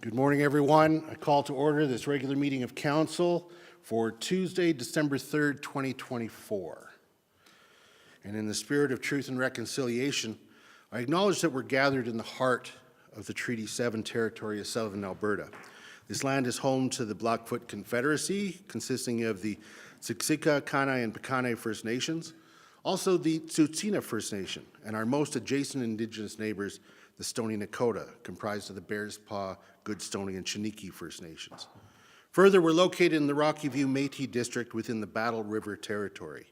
Good morning, everyone. I call to order this regular meeting of council for Tuesday, December 3rd, 2024. And in the spirit of truth and reconciliation, I acknowledge that we're gathered in the heart of the Treaty 7 territory of southern Alberta. This land is home to the Blackfoot Confederacy, consisting of the Siksika, Kainai, and Piikani First Nations, also the Tsuut'ina First Nation, and our most adjacent Indigenous neighbors, the Stoney Nakoda, comprised of the Bears Paw, Goodstoney, and Chiniki First Nations. Further, we're located in the Rocky View Métis District within the Battle River Territory.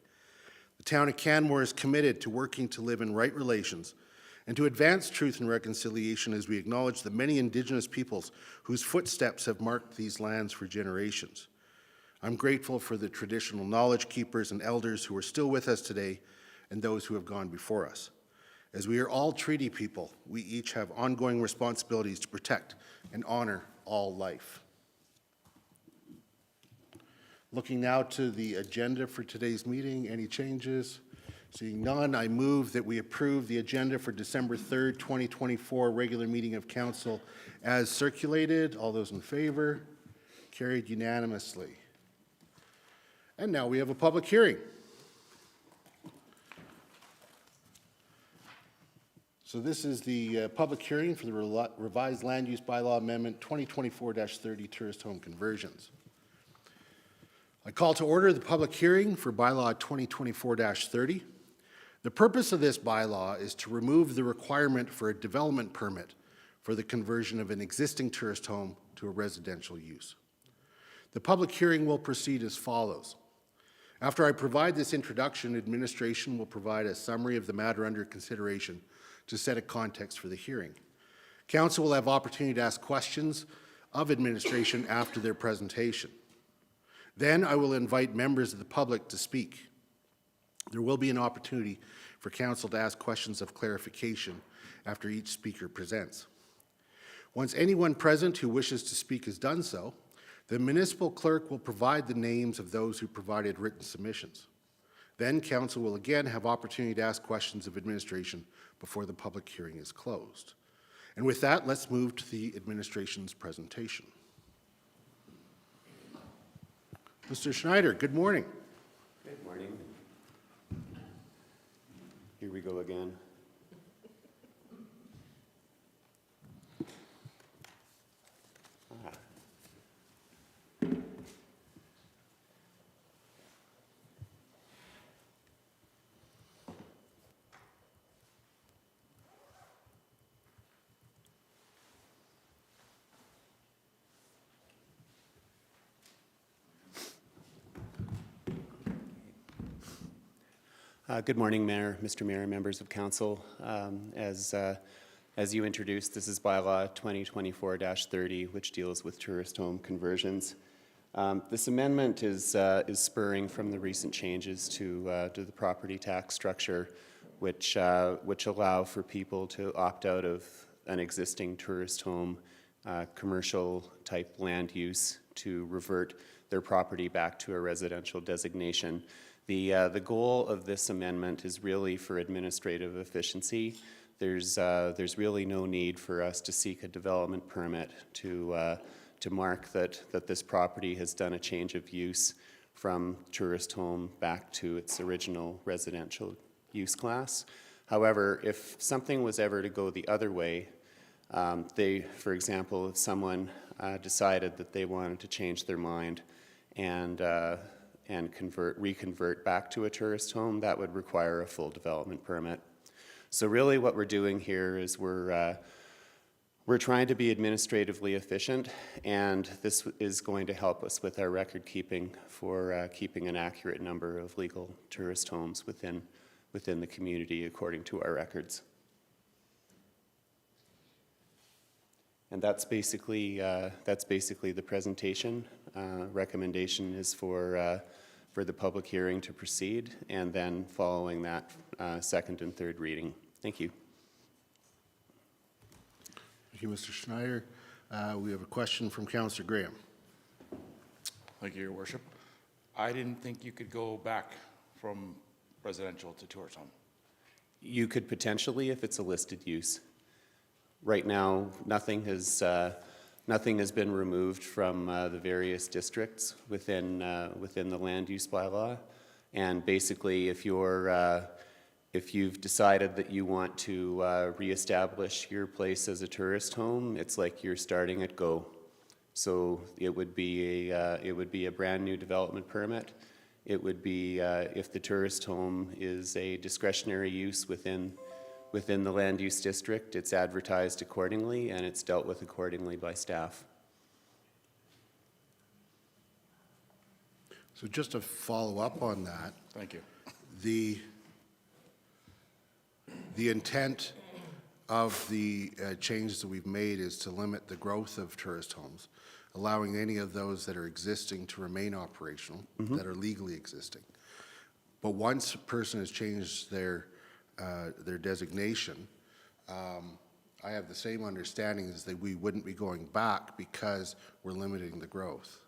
The town of Canmore is committed to working to live in right relations and to advance truth and reconciliation as we acknowledge the many Indigenous peoples whose footsteps have marked these lands for generations. I'm grateful for the traditional knowledge keepers and elders who are still with us today and those who have gone before us. As we are all treaty people, we each have ongoing responsibilities to protect and honor all life. Looking now to the agenda for today's meeting, any changes? Seeing none, I move that we approve the agenda for December 3rd, 2024 regular meeting of council as circulated. All those in favor? Carried unanimously. And now we have a public hearing. So this is the public hearing for the revised land use bylaw amendment 2024-30 tourist home conversions. I call to order the public hearing for bylaw 2024-30. The purpose of this bylaw is to remove the requirement for a development permit for the conversion of an existing tourist home to a residential use. The public hearing will proceed as follows. After I provide this introduction, administration will provide a summary of the matter under consideration to set a context for the hearing. Council will have opportunity to ask questions of administration after their presentation. Then I will invite members of the public to speak. There will be an opportunity for council to ask questions of clarification after each speaker presents. Once anyone present who wishes to speak has done so, the municipal clerk will provide the names of those who provided written submissions. Then council will again have opportunity to ask questions of administration before the public hearing is closed. And with that, let's move to the administration's presentation. Mr. Schneider, good morning. Good morning. Here we go again. Good morning, Mayor, Mr. Mayor, members of council. As you introduced, this is bylaw 2024-30, which deals with tourist home conversions. This amendment is spurring from the recent changes to the property tax structure, which allow for people to opt out of an existing tourist home commercial type land use to revert their property back to a residential designation. The goal of this amendment is really for administrative efficiency. There's really no need for us to seek a development permit to mark that this property has done a change of use from tourist home back to its original residential use class. However, if something was ever to go the other way, for example, if someone decided that they wanted to change their mind and reconvert back to a tourist home, that would require a full development permit. So really what we're doing here is we're trying to be administratively efficient, and this is going to help us with our record keeping for keeping an accurate number of legal tourist homes within the community according to our records. And that's basically the presentation. Recommendation is for the public hearing to proceed, and then following that, second and third reading. Thank you. Thank you, Mr. Schneider. We have a question from Councillor Graham. Thank you, Your Worship. I didn't think you could go back from residential to tourist home. You could potentially if it's a listed use. Right now, nothing has Nothing has been removed from the various districts within the land use bylaw. And basically, if you've decided that you want to reestablish your place as a tourist home, it's like you're starting at go. So it would be a brand new development permit. It would be if the tourist home is a discretionary use within the land use district, it's advertised accordingly and it's dealt with accordingly by staff. So just to follow up on that, Thank you. the intent of the changes that we've made is to limit the growth of tourist homes, allowing any of those that are existing to remain operational, that are legally existing. But once a person has changed their designation, I have the same understanding as that we wouldn't be going back because we're limiting the growth.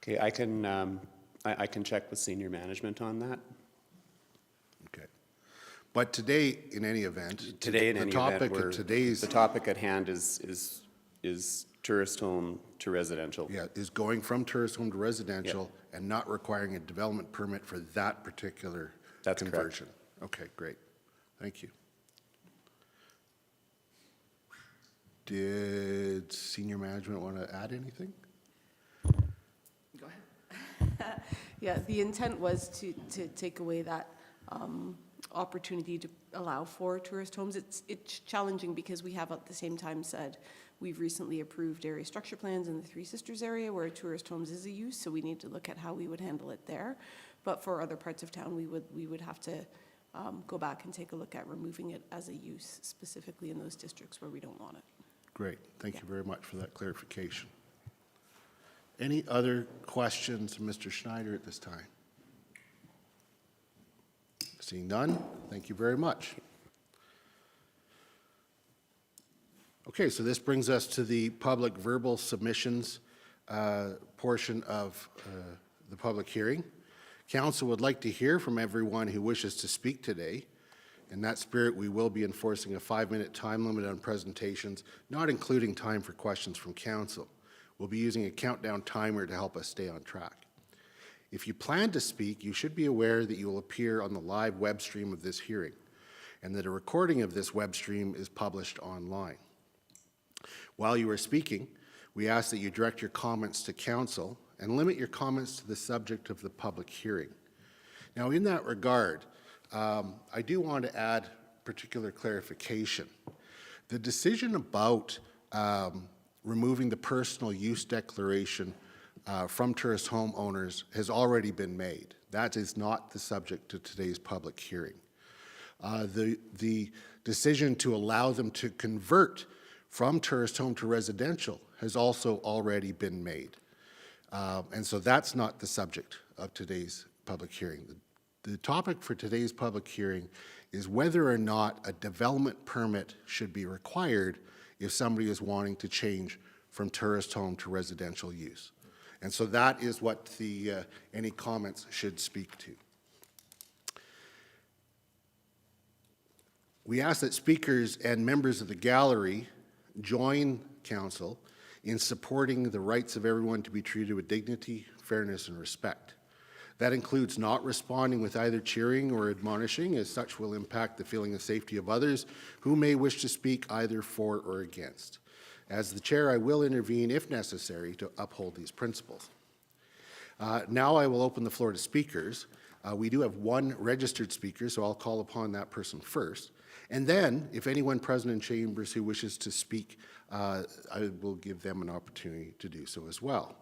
Okay, I can check with senior management on that. Okay. But today, in any event, Today, in the any topic event, of today's the topic at hand is tourist home to residential. yeah, is going from tourist home to residential and not requiring a development permit for that particular That's correct. conversion. Okay, great. Thank you. Did senior management want to add anything? Go ahead. Yeah, the intent was to take away that opportunity to allow for tourist homes. It's challenging because we have at the same time said we've recently approved area structure plans in the Three Sisters area where tourist homes is a use, so we need to look at how we would handle it there. But for other parts of town, we would have to go back and take a look at removing it as a use, specifically in those districts where we don't want it. Great. Thank you very much for that clarification. Any other questions, Mr. Schneider, at this time? Seeing none, thank you very much. Okay, so this brings us to the public verbal submissions portion of the public hearing. Council would like to hear from everyone who wishes to speak today. In that spirit, we will be enforcing a 5-minute time limit on presentations, not including time for questions from council. We'll be using a countdown timer to help us stay on track. If you plan to speak, you should be aware that you will appear on the live web stream of this hearing and that a recording of this web stream is published online. While you are speaking, we ask that you direct your comments to council and limit your comments to the subject of the public hearing. Now, in that regard, I do want to add particular clarification. The decision about removing the personal use declaration from tourist homeowners has already been made. That is not the subject of today's public hearing. The decision to allow them to convert from tourist home to residential has also already been made. And so that's not the subject of today's public hearing. The topic for today's public hearing is whether or not a development permit should be required if somebody is wanting to change from tourist home to residential use. And so that is what any comments should speak to. We ask that speakers and members of the gallery join council in supporting the rights of everyone to be treated with dignity, fairness, and respect. That includes not responding with either cheering or admonishing, as such will impact the feeling of safety of others who may wish to speak either for or against. As the chair, I will intervene if necessary to uphold these principles. Now I will open the floor to speakers. We do have one registered speaker, so I'll call upon that person first. And then, if anyone present in chambers who wishes to speak, I will give them an opportunity to do so as well.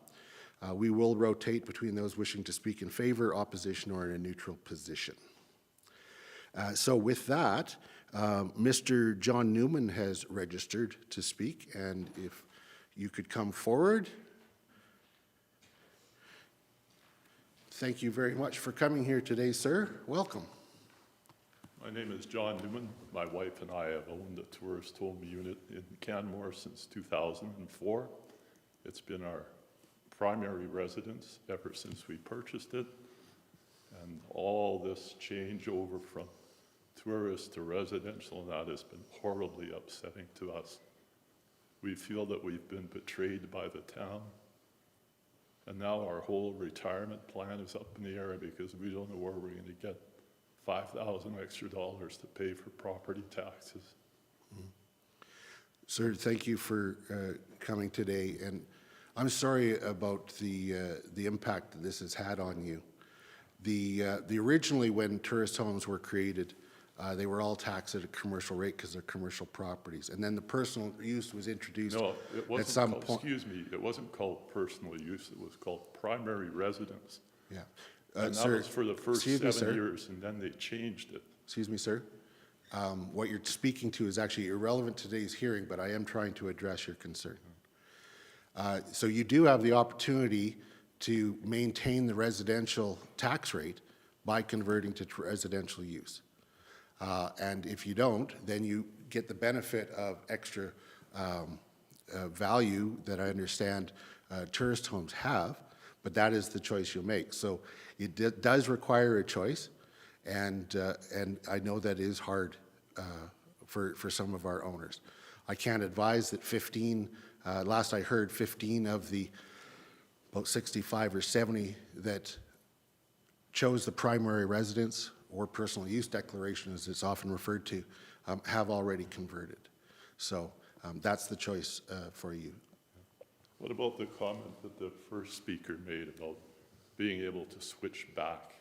We will rotate between those wishing to speak in favor, opposition, or in a neutral position. So with that, Mr. John Newman has registered to speak, and if you could come forward. Thank you very much for coming here today, sir. Welcome. My name is John Newman. My wife and I have owned a tourist home unit in Canmore since 2004. It's been our primary residence ever since we purchased it. And all this changeover from tourist to residential, and that has been horribly upsetting to us. We feel that we've been betrayed by the town. And now our whole retirement plan is up in the air because we don't know where we're going to get $5,000 extra to pay for property taxes. Sir, thank you for coming today, and I'm sorry about the impact that this has had on you. The originally, when tourist homes were created, they were all taxed at a commercial rate because they're commercial properties, and then the personal use was introduced No, it at wasn't some called, point. excuse me, it wasn't called personal use, it was called primary residence. Yeah. And that Sir, was for the first excuse me, 7 sir. years, and then they changed it. Excuse me, sir. What you're speaking to is actually irrelevant to today's hearing, but I am trying to address your concern. So you do have the opportunity to maintain the residential tax rate by converting to residential use. And if you don't, then you get the benefit of extra value that I understand tourist homes have, but that is the choice you'll make. So it does require a choice, and I know that is hard for some of our owners. I can't advise that 15, last I heard, 15 of the about 65 or 70 that chose the primary residence or personal use declaration, as it's often referred to, have already converted. So that's the choice for you. What about the comment that the first speaker made about being able to switch back?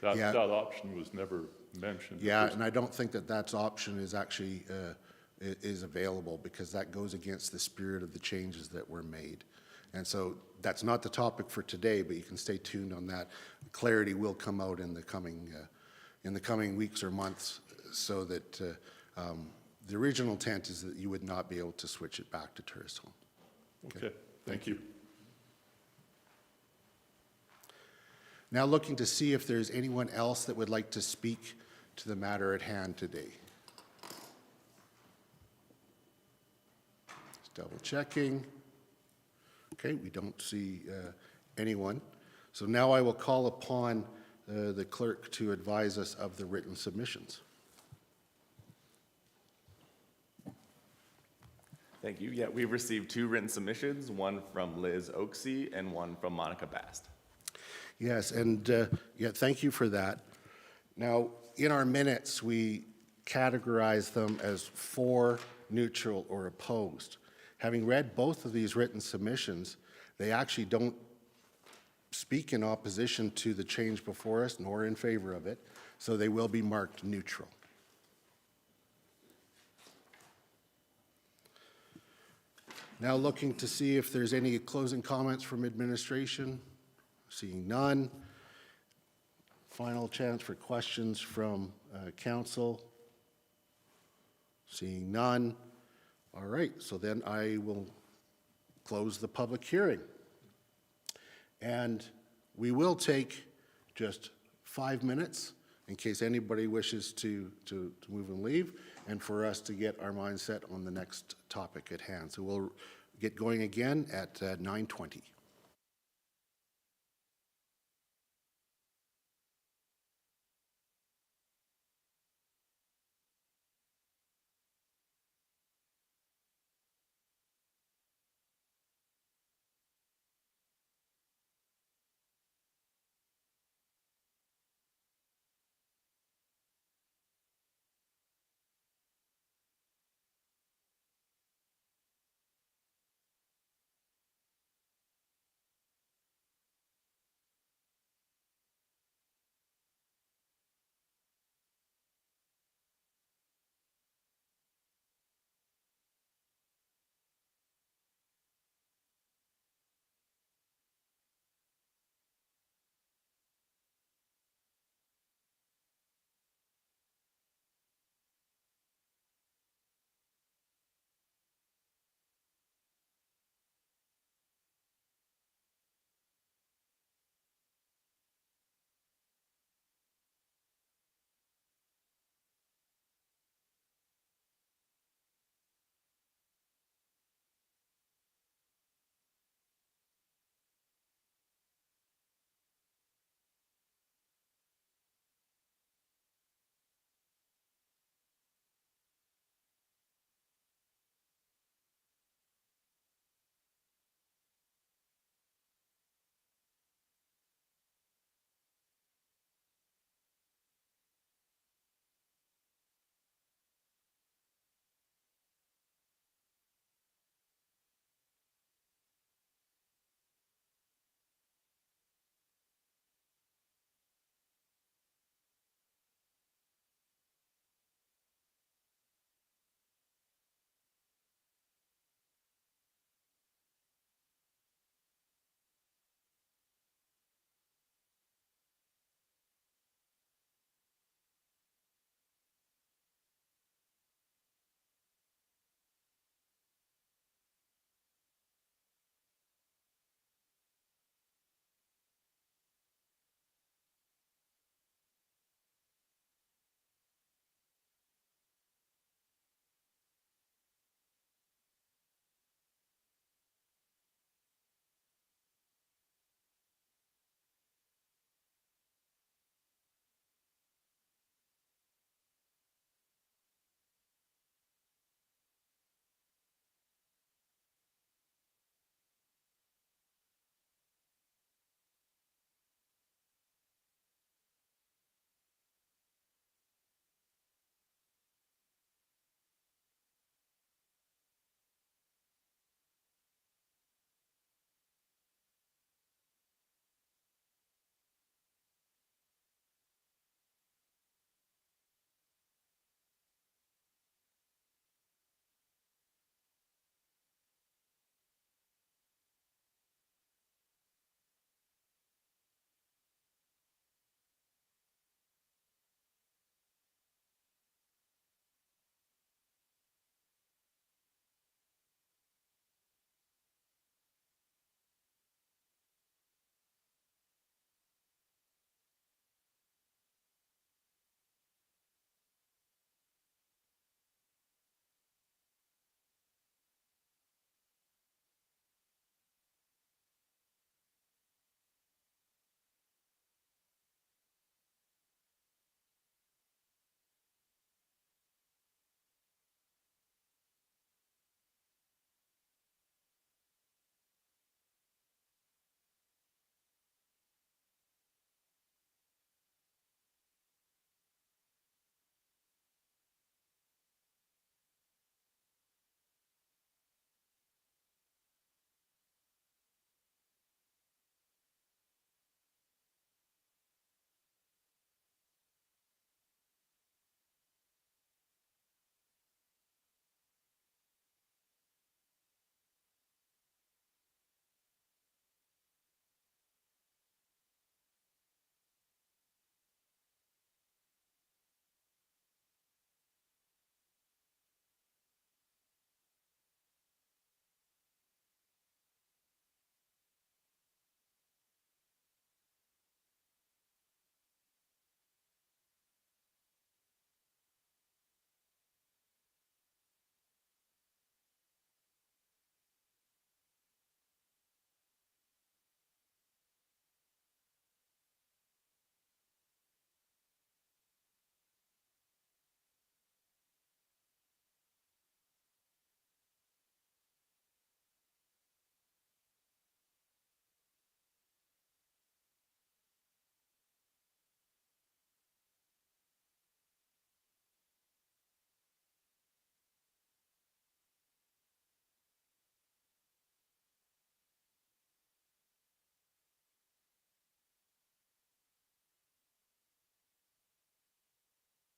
That, Yeah. that option was never mentioned. Yeah, and I don't think that that option is actually is available, because that goes against the spirit of the changes that were made. And so that's not the topic for today, but you can stay tuned on that. Clarity will come out in the coming weeks or months, so that the original intent is that you would not be able to switch it back to tourist home. Okay, thank you. Now looking to see if there's anyone else that would like to speak to the matter at hand today. Just double checking. Okay, we don't see anyone. So now I will call upon the clerk to advise us of the written submissions. Thank you. Yeah, we've received 2 written submissions, one from Liz Oaksey and one from Monica Bast. Yes, and yeah, thank you for that. Now, in our minutes, we categorize them as for, neutral, or opposed. Having read both of these written submissions, they actually don't speak in opposition to the change before us, nor in favor of it, so they will be marked neutral. Now looking to see if there's any closing comments from administration. Seeing none. Final chance for questions from council. Seeing none. All right, so then I will close the public hearing. And we will take just 5 minutes in case anybody wishes to move and leave, and for us to get our mindset on the next topic at hand. So we'll get going again at 9:20.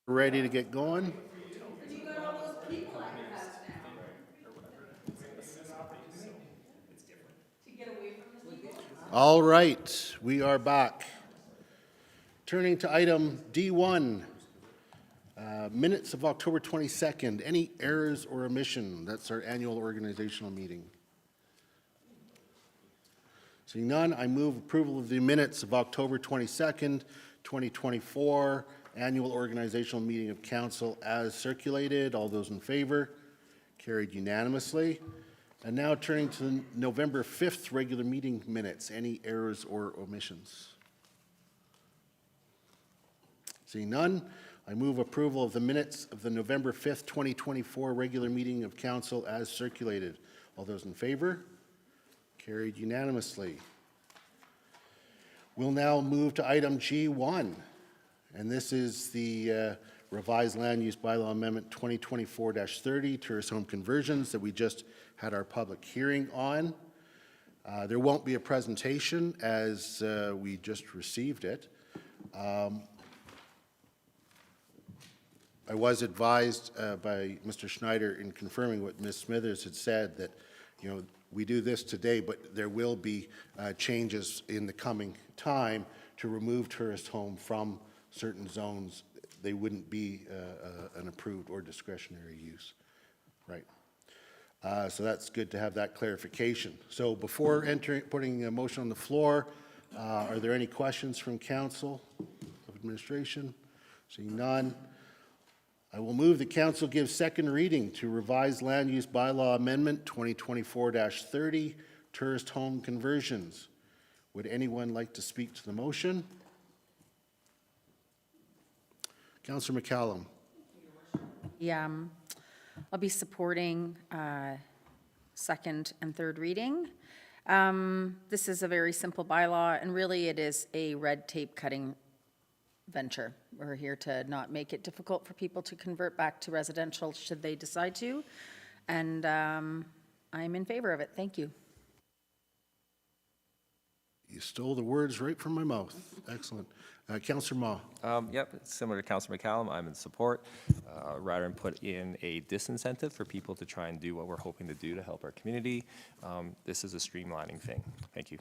Ready to get going? All right, we are back. Turning to item D1, minutes of October 22nd. Any errors or omission? That's our annual organizational meeting. Seeing none, I move approval of the minutes of October 22nd, 2024, annual organizational meeting of council as circulated. All those in favor? Carried unanimously. And now turning to the November 5th regular meeting minutes. Any errors or omissions? Seeing none, I move approval of the minutes of the November 5th, 2024 regular meeting of council as circulated. All those in favor? Carried unanimously. We'll now move to item G1, and this is the revised land use bylaw amendment 2024-30, tourist home conversions that we just had our public hearing on. There won't be a presentation as we just received it. I was advised by Mr. Schneider in confirming what Ms. Smithers had said that, we do this today, but there will be changes in the coming time to remove tourist home from certain zones. They wouldn't be an approved or discretionary use, right? So that's good to have that clarification. So before putting a motion on the floor, are there any questions from council of administration? Seeing none, I will move the council give second reading to revised land use bylaw amendment 2024-30, tourist home conversions. Would anyone like to speak to the motion? Councillor McCallum. Yeah, I'll be supporting second and third reading. This is a very simple bylaw, and really it is a red tape cutting venture. We're here to not make it difficult for people to convert back to residential should they decide to, and I'm in favor of it. Thank you. You stole the words right from my mouth. Excellent. Councillor Ma. Yep, similar to Councillor McCallum, I'm in support. Rather than put in a disincentive for people to try and do what we're hoping to do to help our community, this is a streamlining thing. Thank you.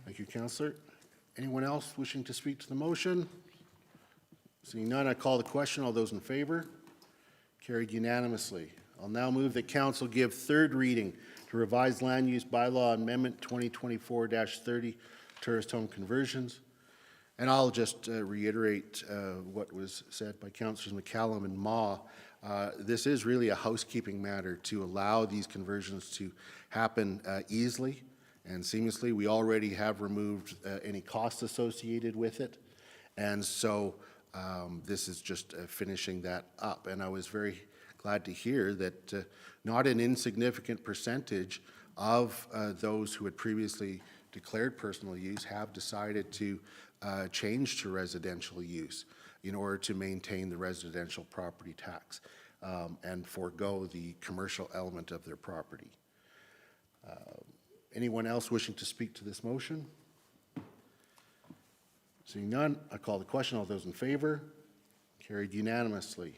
Thank you, Councillor. Anyone else wishing to speak to the motion? Seeing none, I call the question. All those in favor? Carried unanimously. I'll now move that council give third reading to revised land use bylaw amendment 2024-30, tourist home conversions. And I'll just reiterate what was said by Councillors McCallum and Ma. This is really a housekeeping matter to allow these conversions to happen easily and seamlessly. We already have removed any costs associated with it. And so this is just finishing that up. And I was very glad to hear that not an insignificant percentage of those who had previously declared personal use have decided to change to residential use in order to maintain the residential property tax and forego the commercial element of their property. Anyone else wishing to speak to this motion? Seeing none, I call the question. All those in favor? Carried unanimously.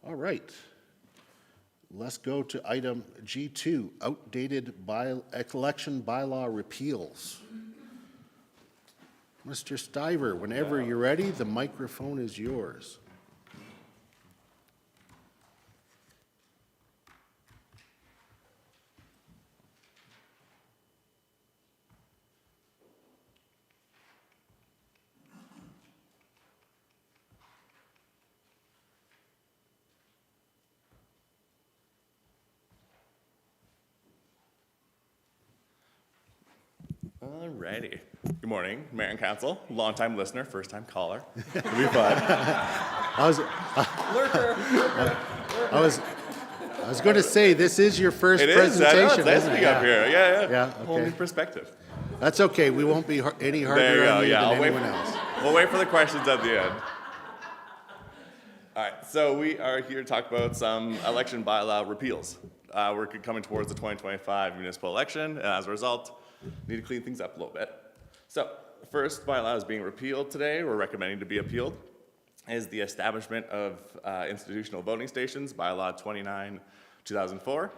All right. Let's go to item G2, outdated election bylaw repeals. Mr. Stiver, whenever you're ready, the microphone is yours. Alrighty. Good morning, Mayor and Council. Long-time listener, first-time caller. It'll be fun. I was going to say, this is your first It is. I know. presentation, It's nice isn't to it? be up here. Yeah. Yeah, Whole new okay. perspective. That's okay. We won't be any There you harder go. on you Yeah, than I'll wait. anyone else. We'll wait for the questions at the end. All right. So we are here to talk about some election bylaw repeals. We're coming towards the 2025 municipal election, and as a result, need to clean things up a little bit. So first bylaw is being repealed today, we're recommending to be appealed, is the establishment of institutional voting stations, Bylaw 29, 2004.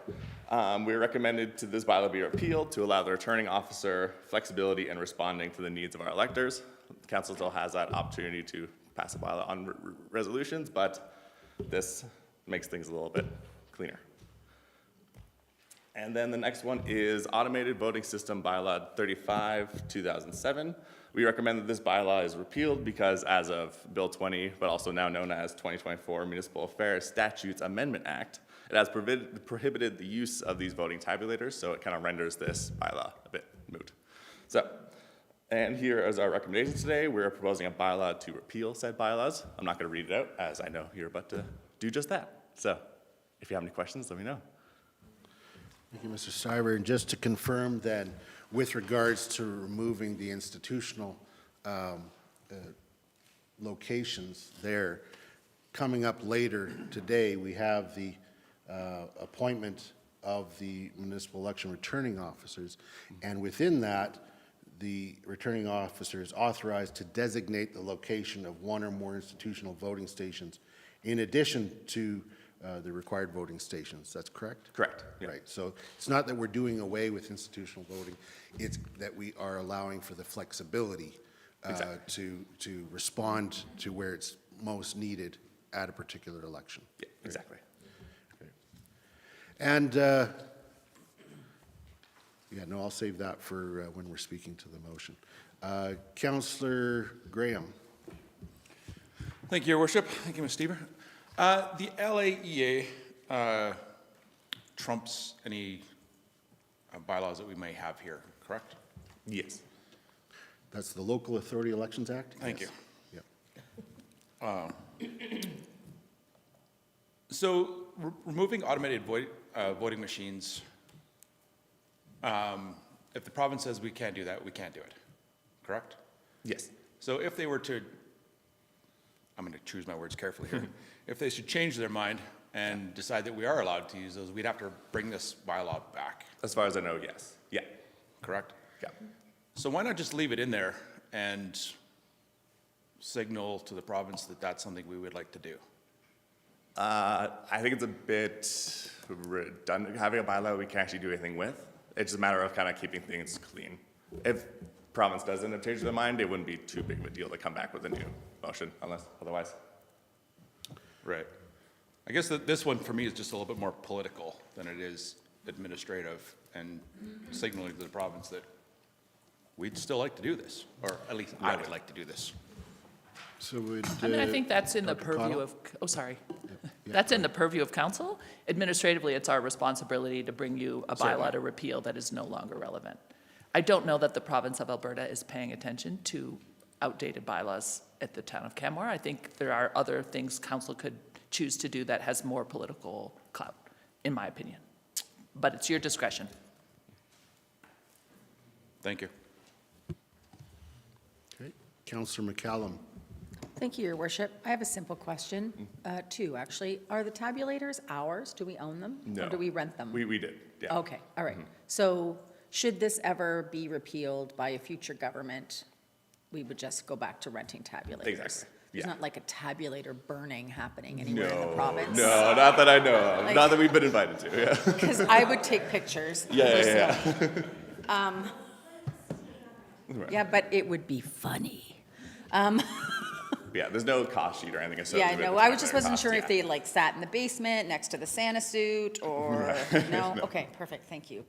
We recommended to this bylaw be repealed to allow the returning officer flexibility in responding to the needs of our electors. The council still has that opportunity to pass a bylaw on resolutions, but this makes things a little bit cleaner. And then the next one is Automated Voting System Bylaw 35, 2007. We recommend that this bylaw is repealed because as of Bill 20, but also now known as 2024 Municipal Affairs Statutes Amendment Act, it has prohibited the use of these voting tabulators, so it kind of renders this bylaw a bit moot. So, and here is our recommendations today. We're proposing a bylaw to repeal said bylaws. I'm not going to read it out, as I know you're about to do just that. So, if you have any questions, let me know. Thank you, Mr. Stiver. And just to confirm then, with regards to removing the institutional locations there, coming up later today, we have the appointment of the municipal election returning officers, and within that, the returning officer is authorized to designate the location of one or more institutional voting stations in addition to the required voting stations. That's correct? Correct. Yeah. Right. So it's not that we're doing away with institutional voting, it's that we are allowing for the flexibility Exactly. to respond to where it's most needed at a particular election. Yeah, exactly. Okay. And, yeah, no, I'll save that for when we're speaking to the motion. Councillor Graham. Thank you, Your Worship. Thank you, Ms. Stever. The LAEA trumps any bylaws that we may have here, correct? Yes. That's the Local Authority Elections Act? Thank Yes. you. Yeah. So removing automated voting machines, if the province says we can't do that, we can't do it, correct? Yes. So if they were to, I'm going to choose my words carefully here, if they should change their mind and decide that we are allowed to use those, we'd have to bring this bylaw back, As far as I know, yes. Yeah. correct? Yeah. So why not just leave it in there and signal to the province that that's something we would like to do? I think it's a bit redundant having a bylaw we can't actually do anything with. It's just a matter of kind of keeping things clean. If province does end up changing their mind, it wouldn't be too big of a deal to come back with a new motion, unless otherwise. Right. I guess that this one for me is just a little bit more political than it is administrative and signaling to the province that we'd still like to do this, or at least I would like to do this. So would, I mean, I think that's in the Dr. purview Connell? of, oh, sorry. Yeah, That's in the purview of council. Administratively, it's our responsibility to bring you a bylaw to repeal that is no longer relevant. I don't know that the province of Alberta is paying attention to outdated bylaws at the town of Canmore. I think there are other things council could choose to do that has more political clout, in my opinion. But it's your discretion. Thank you. Okay. Councillor McCallum. Thank you, Your Worship. I have a simple question, two, actually. Are the tabulators ours? Do we own them? No. Or do we rent them? We did, yeah. Okay, all right. So should this ever be repealed by a future government, we would just go back to renting tabulators? Exactly, There's yeah. not like a tabulator burning happening anywhere in the province? No, not that I know of. Like- Not that we've been invited to, yeah. Because I would take pictures. Yeah. personally. Yeah, but it would be funny. Yeah, there's no cost sheet or anything Yeah, associated with no, the I just tabulator wasn't cost, sure if yeah. they like sat in the basement next to the Santa suit or, no? Okay, perfect, thank you.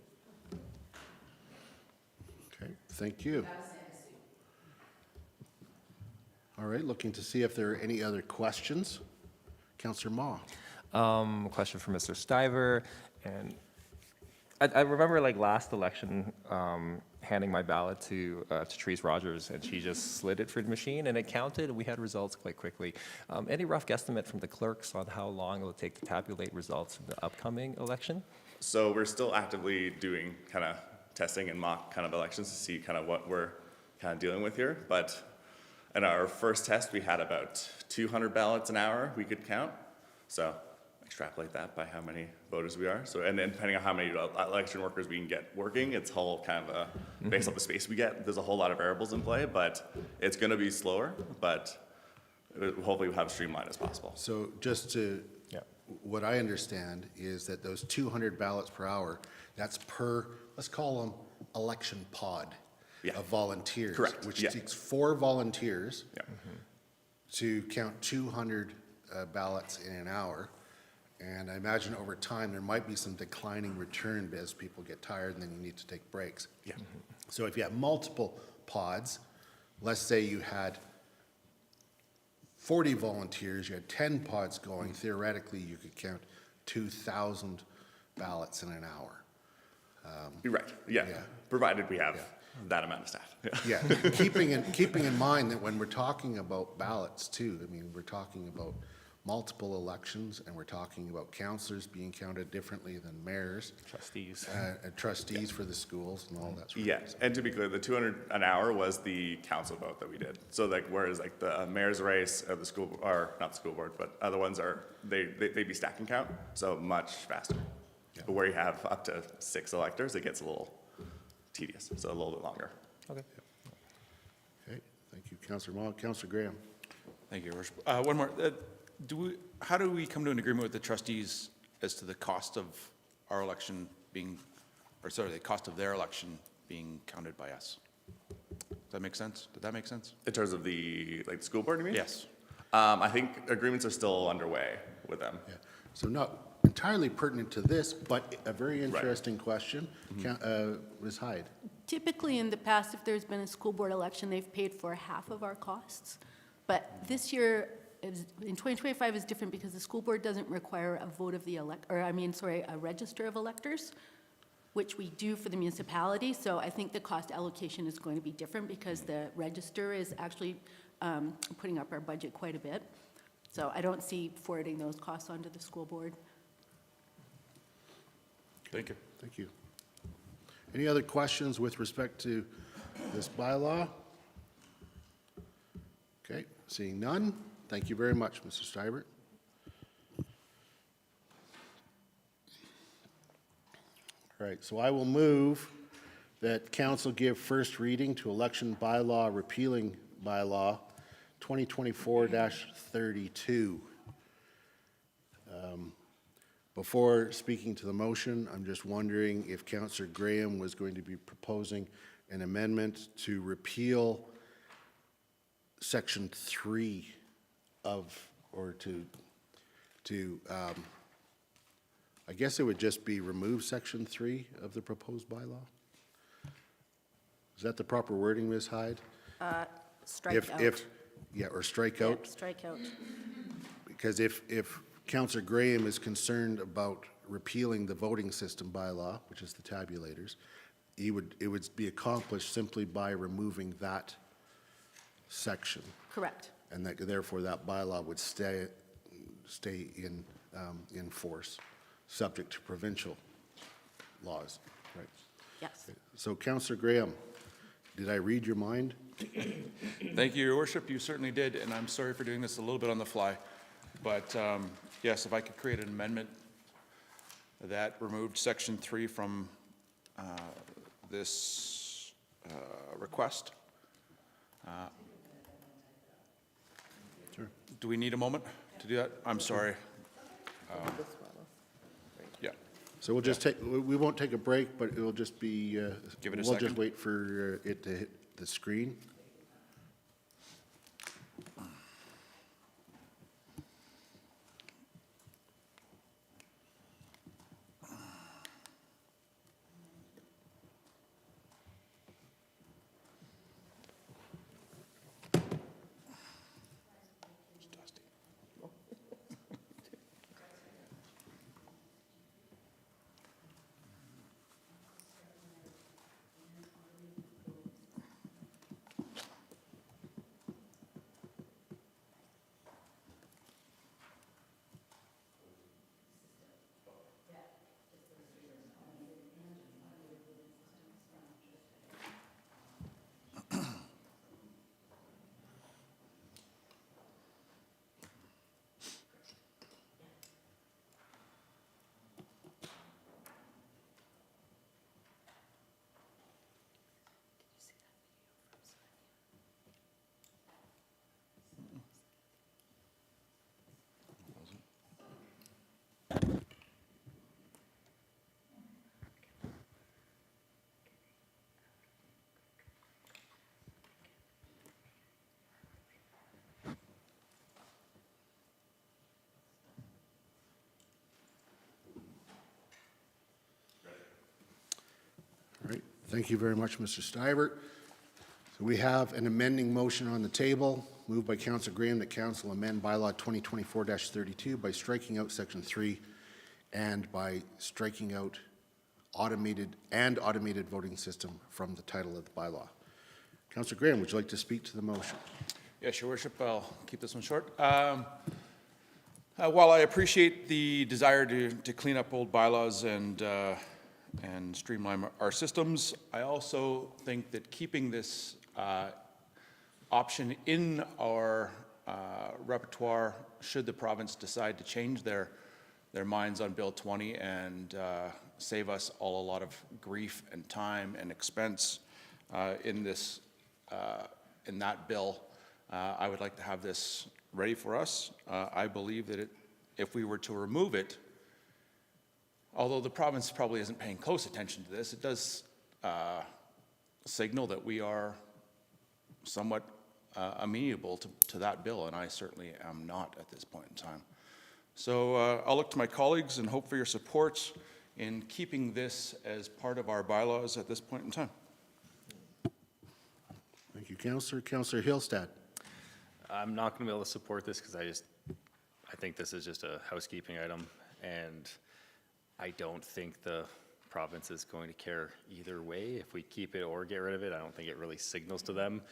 Okay, thank you. All right, looking to see if there are any other questions. Councillor Ma. Question for Mr. Stiver, and I remember like last election, handing my ballot to Therese Rogers, and she just slid it through the machine, and it counted, and we had results quite quickly. Any rough guesstimate from the clerks on how long it will take to tabulate results in the upcoming election? So we're still actively doing kind of testing and mock kind of elections to see kind of what we're kind of dealing with here. But in our first test, we had about 200 ballots an hour we could count. So extrapolate that by how many voters we are. So, and then depending on how many election workers we can get working, it's whole kind of based on the space we get, there's a whole lot of variables in play, but it's gonna be slower, but hopefully we'll have streamlined as possible. So just to, Yeah. what I understand is that those 200 ballots per hour, that's per, let's call them election pod Yeah. of volunteers. Correct, Which yeah. takes 4 volunteers Yeah. to count 200 ballots in an hour. And I imagine over time, there might be some declining return as people get tired and then you need to take breaks. Yeah. So if you have multiple pods, let's say you had 40 volunteers, you had 10 pods going, theoretically, you could count 2,000 ballots in an hour. You're right, yeah, Yeah. provided we have that amount of staff. Yeah. Yeah, keeping in mind that when we're talking about ballots too, I mean, we're talking about multiple elections and we're talking about councillors being counted differently than mayors, Trustees. trustees for the schools and all that sort of Yeah, and to be clear, the 200 an hour was the council vote that we did. So like, whereas like the mayor's race, the school, or not the school board, but other ones are, they'd be stack and count, so much faster. But where you have up to 6 electors, it gets a little tedious, so a little bit longer. Okay. Okay, thank you, Councillor Mah. Councillor Graham. Thank you, Your Worship. One more. How do we come to an agreement with the trustees as to the cost of our election being, or sorry, the cost of their election being counted by us? Does that make sense? Did that make sense? In terms of the, like, the school board, you mean? Yes. I think agreements are still underway with them. Yeah. So not entirely pertinent to this, but a very interesting question. Ms. Hyde. Typically, in the past, if there's been a school board election, they've paid for half of our costs. But this year, in 2025 is different because the school board doesn't require a vote of the a register of electors, which we do for the municipality. So I think the cost allocation is going to be different because the register is actually putting up our budget quite a bit. So I don't see forwarding those costs onto the school board. Thank you. Thank you. Any other questions with respect to this bylaw? Okay, seeing none. Thank you very much, Mr. Stibert. All right, so I will move that council give first reading to election bylaw repealing bylaw 2024-32. Before speaking to the motion, I'm just wondering if Councillor Graham was going to be proposing an amendment to repeal Section 3 of, or to I guess it would just be remove Section 3 of the proposed bylaw? Is that the proper wording, Ms. Hyde? Strike out. Yeah, or strike Yeah, out? strike out. Because if Councillor Graham is concerned about repealing the voting system bylaw, which is the tabulators, it would be accomplished simply by removing that section. Correct. And that, therefore, that bylaw would stay in force, subject to provincial laws, right? Yes. So, Councillor Graham, did I read your mind? Thank you, Your Worship. You certainly did, and I'm sorry for doing this a little bit on the fly. But yes, if I could create an amendment that removed Section 3 from this request. Sure. Do we need a moment to do that? I'm sorry. Yeah. So we'll just take, we won't take a break, but it'll just be, Give it a we'll just second. wait for it to hit the screen. Thank you very much, Mr. Stivert. So we have an amending motion on the table, moved by Councillor Graham that Council amend Bylaw 2024-32 by striking out Section 3 and by striking out automated voting system from the title of the bylaw. Councillor Graham, would you like to speak to the motion? Yes, Your Worship, I'll keep this one short. While I appreciate the desire to clean up old bylaws and streamline our systems, I also think that keeping this option in our repertoire, should the province decide to change their minds on Bill 20 and save us all a lot of grief and time and expense in that bill, I would like to have this ready for us. I believe that if we were to remove it, although the province probably isn't paying close attention to this, it does signal that we are somewhat amenable to that bill, and I certainly am not at this point in time. So I'll look to my colleagues and hope for your support in keeping this as part of our bylaws at this point in time. Thank you, Councillor. Councillor Hillstad. I'm not going to be able to support this because I think this is just a housekeeping item, and I don't think the province is going to care either way if we keep it or get rid of it. I don't think it really signals to them.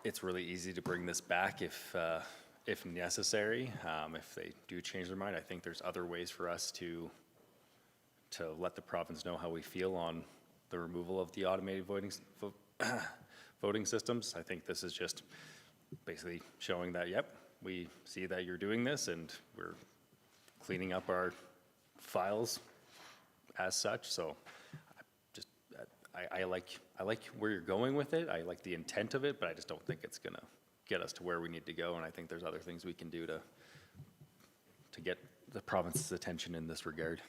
It's really easy to bring this back if necessary. If they do change their mind, I think there's other ways for us to let the province know how we feel on the removal of the automated voting systems. I think this is just basically showing that, yep, we see that you're doing this and we're cleaning up our files as such. So I like where you're going with it. I like the intent of it, but I just don't think it's gonna get us to where we need to go. And I think there's other things we can do to get the province's attention in this regard.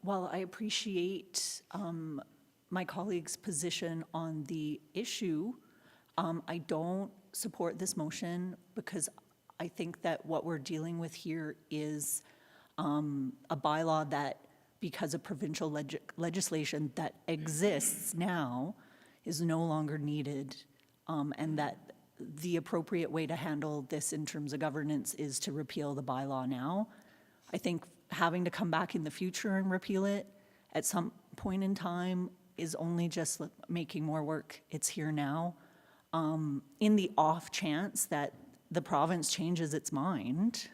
While I appreciate my colleague's position on the issue, I don't support this motion because I think that what we're dealing with here is a bylaw that, because of provincial legislation that exists now, is no longer needed, and that the appropriate way to handle this in terms of governance is to repeal the bylaw now. I think having to come back in the future and repeal it at some point in time is only just making more work. It's here now. In the off chance that the province changes its mind,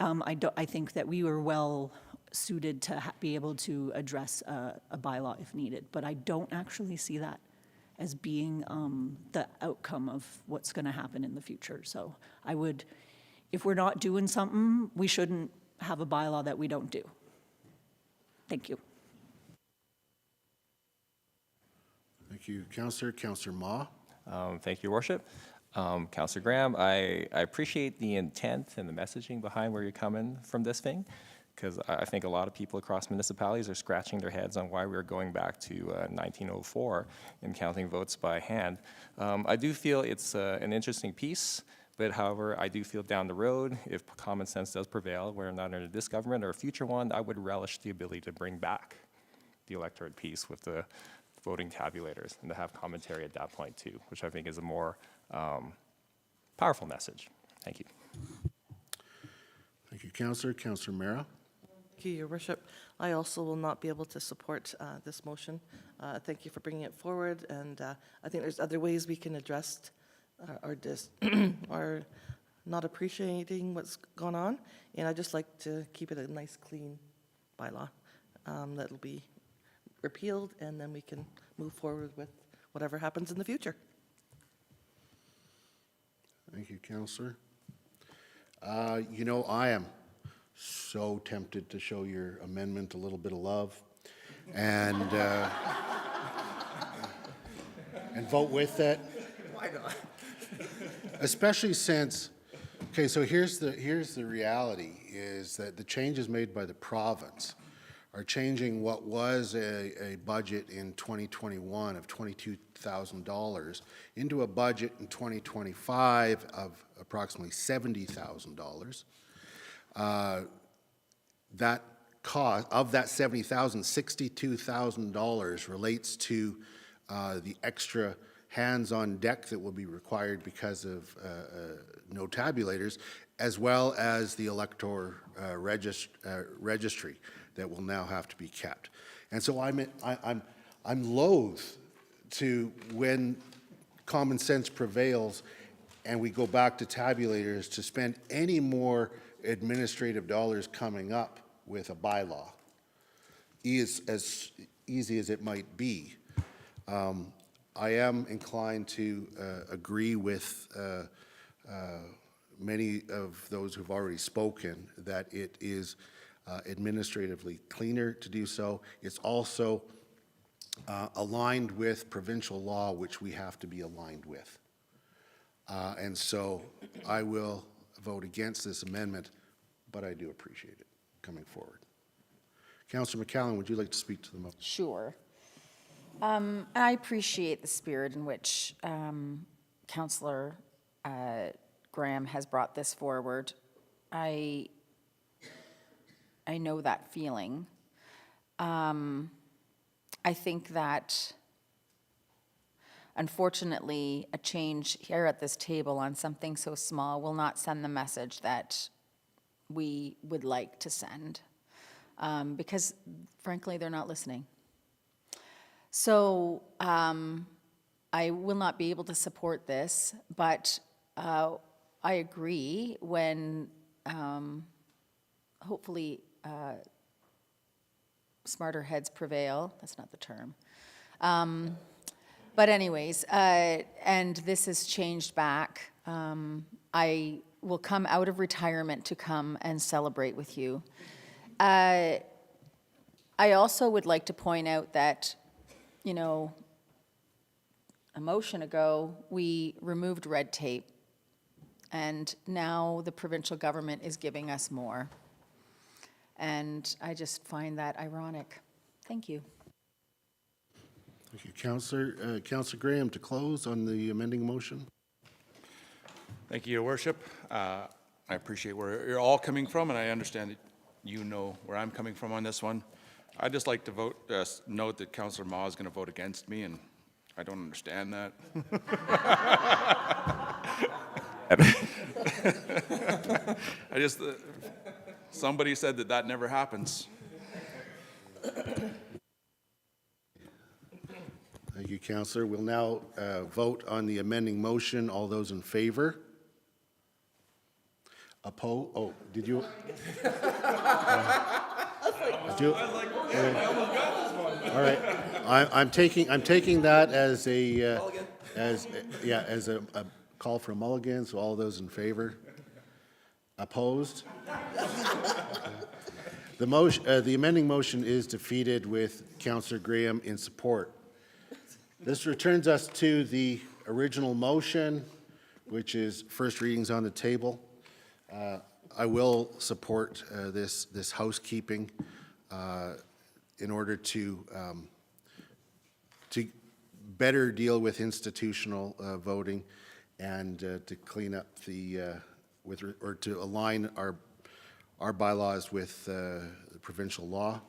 I think that we were well suited to be able to address a bylaw if needed, but I don't actually see that as being the outcome of what's going to happen in the future. So I would, if we're not doing something, we shouldn't have a bylaw that we don't do. Thank you. Thank you, Councillor. Councillor Ma. Thank you, Your Worship. Councillor Graham, I appreciate the intent and the messaging behind where you're coming from this thing, because I think a lot of people across municipalities are scratching their heads on why we're going back to 1904 and counting votes by hand. I do feel it's an interesting piece, but however, I do feel down the road, if common sense does prevail, whether or not under this government or a future one, I would relish the ability to bring back the electorate piece with the voting tabulators and to have commentary at that point too, which I think is a more powerful message. Thank you. Thank you, Councillor. Councillor Mara. Thank you, Your Worship. I also will not be able to support this motion. Thank you for bringing it forward, and I think there's other ways we can address or not appreciating what's gone on, and I'd just like to keep it a nice, clean bylaw that'll be repealed, and then we can move forward with whatever happens in the future. Thank you, Councillor. You know, I am so tempted to show your amendment a little bit of love and and vote with it. Why not? Especially since, okay, so here's the reality, is that the changes made by the province are changing what was a budget in 2021 of $22,000 into a budget in 2025 of approximately $70,000. that cost, of that $70,000, $62,000 relates to the extra hands on deck that will be required because of no tabulators, as well as the elector registry that will now have to be kept. And so I'm loath to, when common sense prevails and we go back to tabulators, to spend any more administrative dollars coming up with a bylaw, as easy as it might be. I am inclined to agree with many of those who've already spoken that it is administratively cleaner to do so. It's also aligned with provincial law, which we have to be aligned with. And so I will vote against this amendment, but I do appreciate it coming forward. Councillor McCallum, would you like to speak to the motion? Sure. I appreciate the spirit in which Councillor Graham has brought this forward. I know that feeling. I think that, unfortunately, a change here at this table on something so small will not send the message that we would like to send, because frankly, they're not listening. So I will not be able to support this, but I agree when hopefully smarter heads prevail. That's not the term. But anyways, and this has changed back. I will come out of retirement to come and celebrate with you. I also would like to point out that, you know, a motion ago, we removed red tape, and now the provincial government is giving us more. And I just find that ironic. Thank you. Thank you. Councillor Graham, to close on the amending motion. Thank you, Your Worship. I appreciate where you're all coming from, and I understand that you know where I'm coming from on this one. I'd just like to note that Councillor Ma is going to vote against me, and I don't understand that. Somebody said that never happens. Thank you, Councillor. We'll now vote on the amending motion. All those in favor? Opposed? Oh, did you? All right. I'm taking that as a as a call for a mulligan. So all those in favor? Opposed? The amending motion is defeated with Councillor Graham in support. This returns us to the original motion, which is first readings on the table. I will support this housekeeping in order to better deal with institutional voting and to clean up the or to align our bylaws with the provincial law.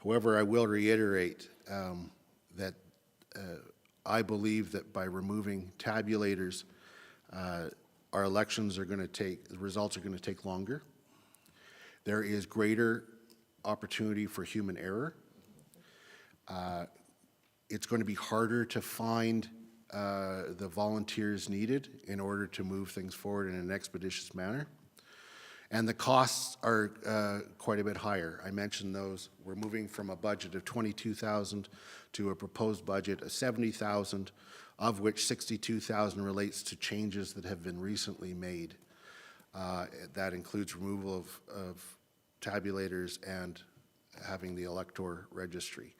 However, I will reiterate that I believe that by removing tabulators, our elections are going to take, the results are going to take longer. There is greater opportunity for human error. It's going to be harder to find the volunteers needed in order to move things forward in an expeditious manner. And the costs are quite a bit higher. I mentioned those. We're moving from a budget of $22,000 to a proposed budget of $70,000, of which $62,000 relates to changes that have been recently made. That includes removal of tabulators and having the elector registry.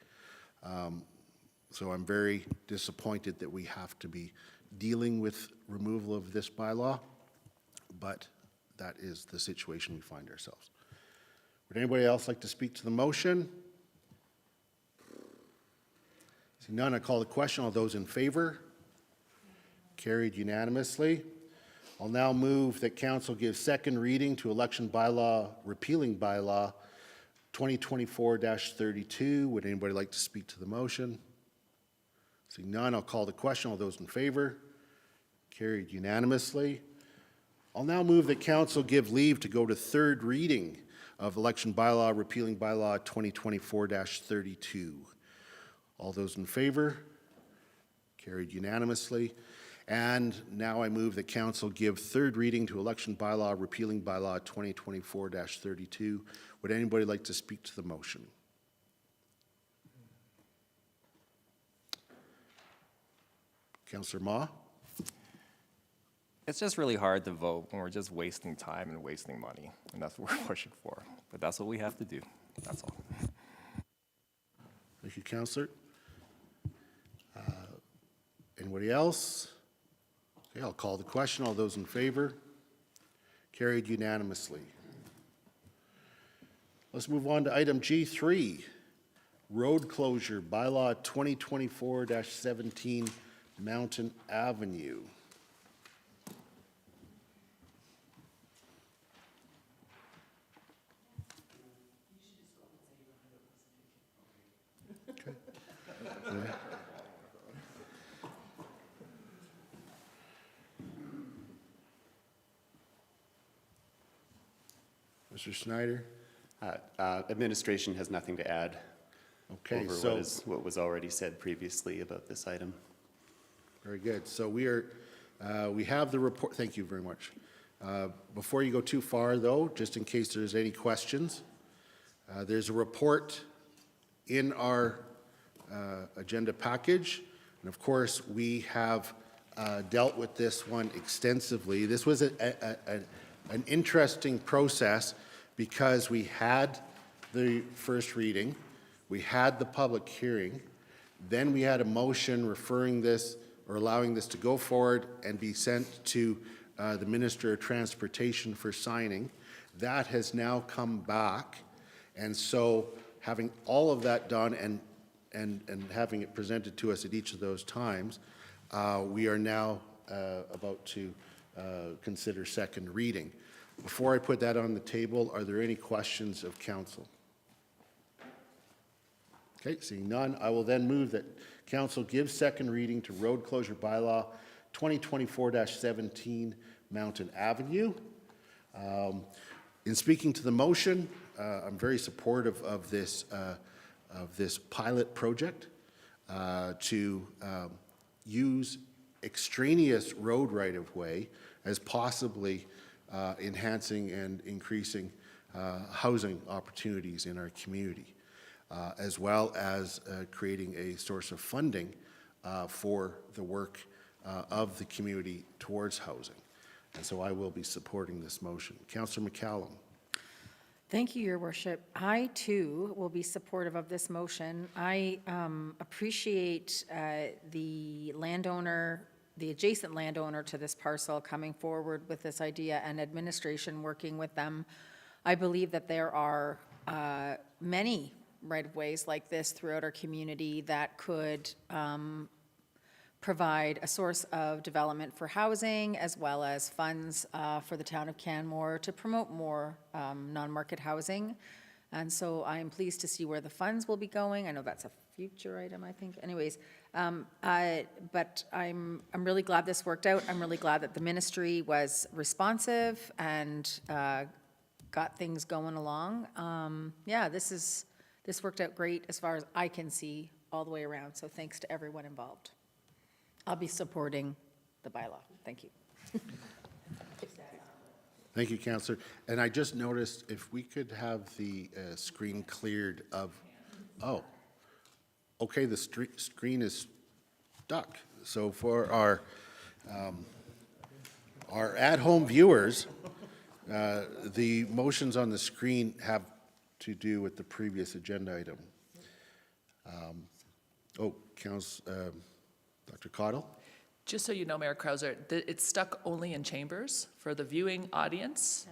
So I'm very disappointed that we have to be dealing with removal of this bylaw, but that is the situation we find ourselves. Would anybody else like to speak to the motion? Seeing none, I call the question. All those in favor? Carried unanimously. I'll now move that council give second reading to election bylaw, repealing bylaw 2024-32. Would anybody like to speak to the motion? Seeing none, I'll call the question. All those in favor? Carried unanimously. I'll now move that council give leave to go to third reading of election bylaw, repealing bylaw 2024-32. All those in favor? Carried unanimously. And now I move that council give third reading to election bylaw, repealing bylaw 2024-32. Would anybody like to speak to the motion? Councillor Ma? It's just really hard to vote when we're just wasting time and wasting money, and that's what we're pushing for. But that's what we have to do. That's all. Thank you, Councillor. Anybody else? Okay, I'll call the question. All those in favor? Carried unanimously. Let's move on to item G3, road closure, bylaw 2024-17, Mountain Avenue. Okay. Yeah. Mr. Snyder? Administration has nothing to add Okay, over so, what was already said previously about this item. very good. So we have the report, thank you very much. Before you go too far though, just in case there's any questions, there's a report in our agenda package. And of course, we have dealt with this one extensively. This was an interesting process because we had the first reading, we had the public hearing, then we had a motion referring this or allowing this to go forward and be sent to the Minister of Transportation for signing. That has now come back, and so having all of that done and having it presented to us at each of those times, we are now about to consider second reading. Before I put that on the table, are there any questions of council? Okay, seeing none, I will then move that council give second reading to road closure bylaw 2024-17 Mountain Avenue. In speaking to the motion, I'm very supportive of this pilot project to use extraneous road right-of-way as possibly enhancing and increasing housing opportunities in our community, as well as creating a source of funding for the work of the community towards housing. And so I will be supporting this motion. Councillor McCallum. Thank you, Your Worship. I, too, will be supportive of this motion. I appreciate the landowner, the adjacent landowner to this parcel coming forward with this idea and administration working with them. I believe that there are many right-of-ways like this throughout our community that could provide a source of development for housing as well as funds for the town of Canmore to promote more non-market housing. And so I am pleased to see where the funds will be going. I know that's a future item, I think. Anyways, but I'm really glad this worked out. I'm really glad that the ministry was responsive and got things going along. Yeah, this worked out great as far as I can see all the way around. So thanks to everyone involved. I'll be supporting the bylaw. Thank you. Thank you, Councillor. And I just noticed if we could have the screen cleared of, oh, okay, the screen is stuck. So for our at-home viewers, the motions on the screen have to do with the previous agenda item. Dr. Cottle? Just so you know, Mayor Krauser, it's stuck only in chambers. For the viewing audience,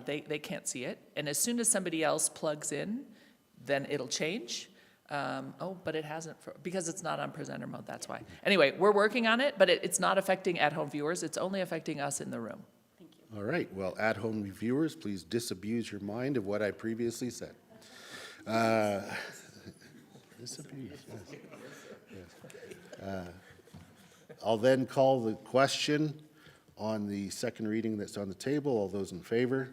they can't see it. And as soon as somebody else plugs in, then it'll change. But it hasn't, because it's not on presenter mode, that's why. Anyway, we're working on it, but it's not affecting at-home viewers. It's only affecting us in the room. All right, well, at-home viewers, please disabuse your mind of what I previously said. Disabuse, yes. Yes. I'll then call the question on the second reading that's on the table. All those in favor?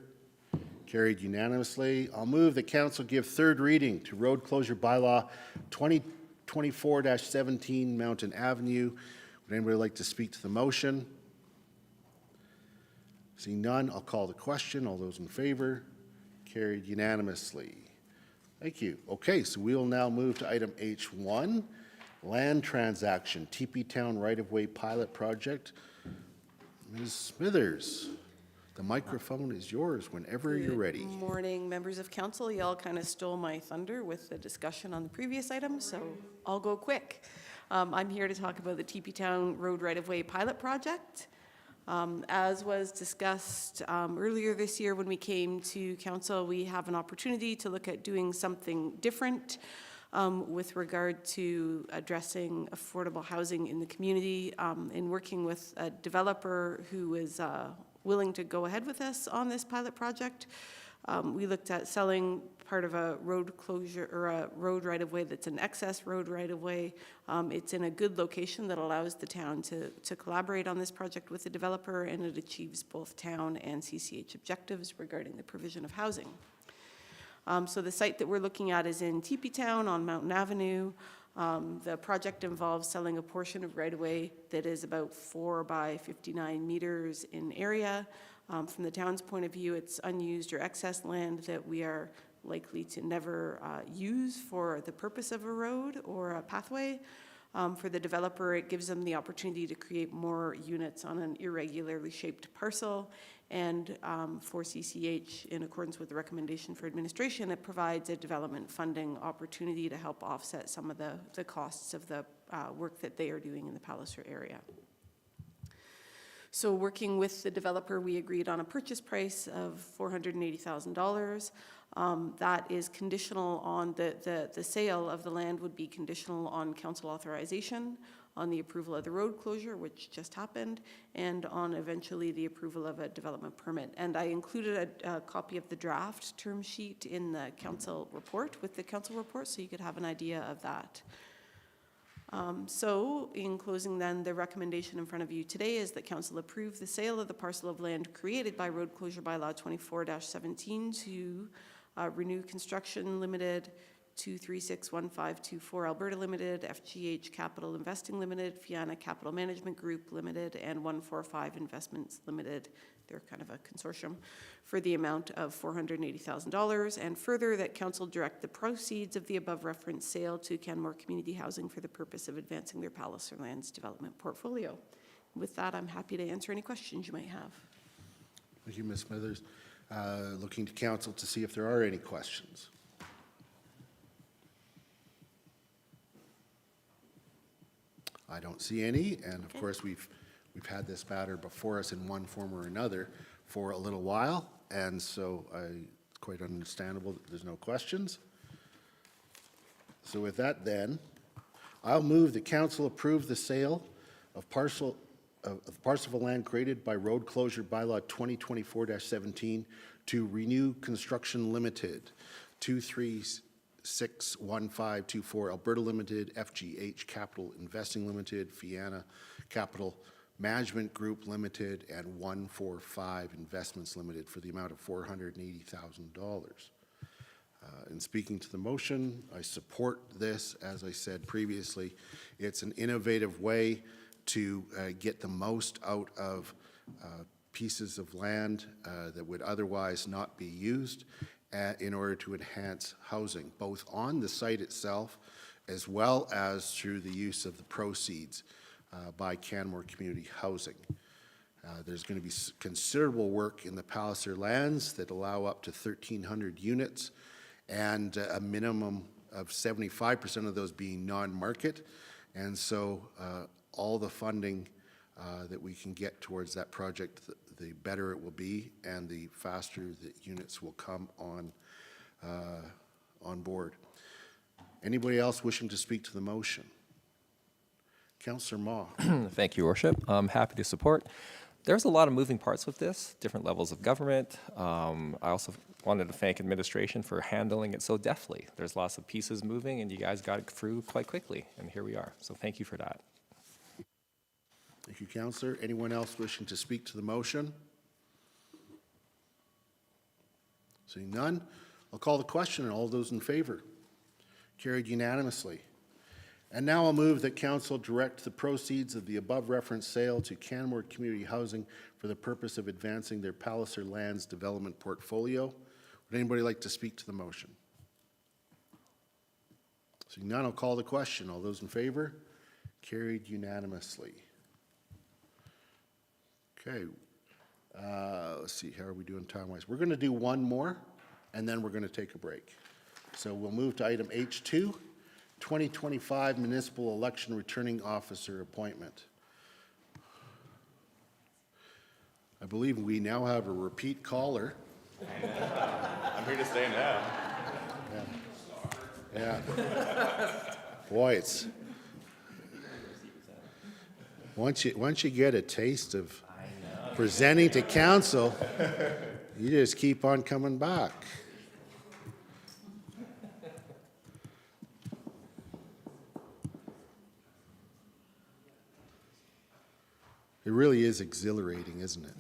Carried unanimously. I'll move that council give third reading to road closure bylaw 2024-17 Mountain Avenue. Would anybody like to speak to the motion? Seeing none, I'll call the question. All those in favor? Carried unanimously. Thank you. Okay, so we'll now move to item H1, land transaction, Teepee Town right-of-way pilot project. Ms. Smithers, the microphone is yours whenever you're ready. Good morning, members of council. Y'all kind of stole my thunder with the discussion on the previous item, so I'll go quick. I'm here to talk about the Teepee Town Road Right-of-Way pilot project. As was discussed earlier this year when we came to council, we have an opportunity to look at doing something different with regard to addressing affordable housing in the community. In working with a developer who is willing to go ahead with us on this pilot project, we looked at selling part of a road closure or a road right-of-way that's an excess road right-of-way. It's in a good location that allows the town to collaborate on this project with the developer, and it achieves both town and CCH objectives regarding the provision of housing. So the site that we're looking at is in Teepee Town on Mountain Avenue. The project involves selling a portion of right-of-way that is about 4 by 59 meters in area. From the town's point of view, it's unused or excess land that we are likely to never use for the purpose of a road or a pathway. For the developer, it gives them the opportunity to create more units on an irregularly shaped parcel. And for CCH, in accordance with the recommendation for administration, it provides a development funding opportunity to help offset some of the costs of the work that they are doing in the Palliser area. So working with the developer, we agreed on a purchase price of $480,000. That is conditional on the sale of the land would be conditional on council authorization, on the approval of the road closure, which just happened, and on eventually the approval of a development permit. And I included a copy of the draft term sheet in the council report, with the council report, so you could have an idea of that. So in closing then, the recommendation in front of you today is that council approve the sale of the parcel of land created by road closure bylaw 24-17 to Renew Construction Limited, 2361524 Alberta Limited, FGH Capital Investing Limited, Fiana Capital Management Group Limited, and 145 Investments Limited. They're kind of a consortium, for the amount of $480,000, and further that council direct the proceeds of the above referenced sale to Canmore Community Housing for the purpose of advancing their Palliser Lands development portfolio. With that, I'm happy to answer any questions you might have. Thank you, Ms. Smithers. Looking to council to see if there are any questions. I don't see any, and of course we've had this matter before us in one form or another for a little while, and so it's quite understandable that there's no questions. So with that then, I'll move the council approve the sale of parcel of land created by road closure bylaw 2024-17 to Renew Construction Limited, 2361524 Alberta Limited, FGH Capital Investing Limited, Fiana Capital Management Group Limited, and 145 Investments Limited for the amount of $480,000. In speaking to the motion, I support this. As I said previously, it's an innovative way to get the most out of pieces of land that would otherwise not be used in order to enhance housing, both on the site itself as well as through the use of the proceeds by Canmore Community Housing. There's going to be considerable work in the Palliser lands that allow up to 1,300 units, and a minimum of 75% of those being non-market. And so all the funding that we can get towards that project, the better it will be, and the faster the units will come on board. Anybody else wishing to speak to the motion? Councillor Ma. Thank you, Worship. I'm happy to support. There's a lot of moving parts with this, different levels of government. I also wanted to thank administration for handling it so deftly. There's lots of pieces moving, and you guys got it through quite quickly, and here we are. So thank you for that. Thank you, Councillor. Anyone else wishing to speak to the motion? Seeing none, I'll call the question, and all those in favor. Carried unanimously. And now I'll move that council direct the proceeds of the above referenced sale to Canmore Community Housing for the purpose of advancing their Palliser Lands development portfolio. Would anybody like to speak to the motion? Seeing none, I'll call the question. All those in favor? Carried unanimously. Okay. Let's see, how are we doing time-wise? We're going to do one more, and then we're going to take a break. So we'll move to item H2. 2025 Municipal Election Returning Officer Appointment. I believe we now have a repeat caller. I'm here to stay now. Yeah. Boy, it's, once you get a taste of presenting to council, you just keep on coming back. It really is exhilarating, isn't it?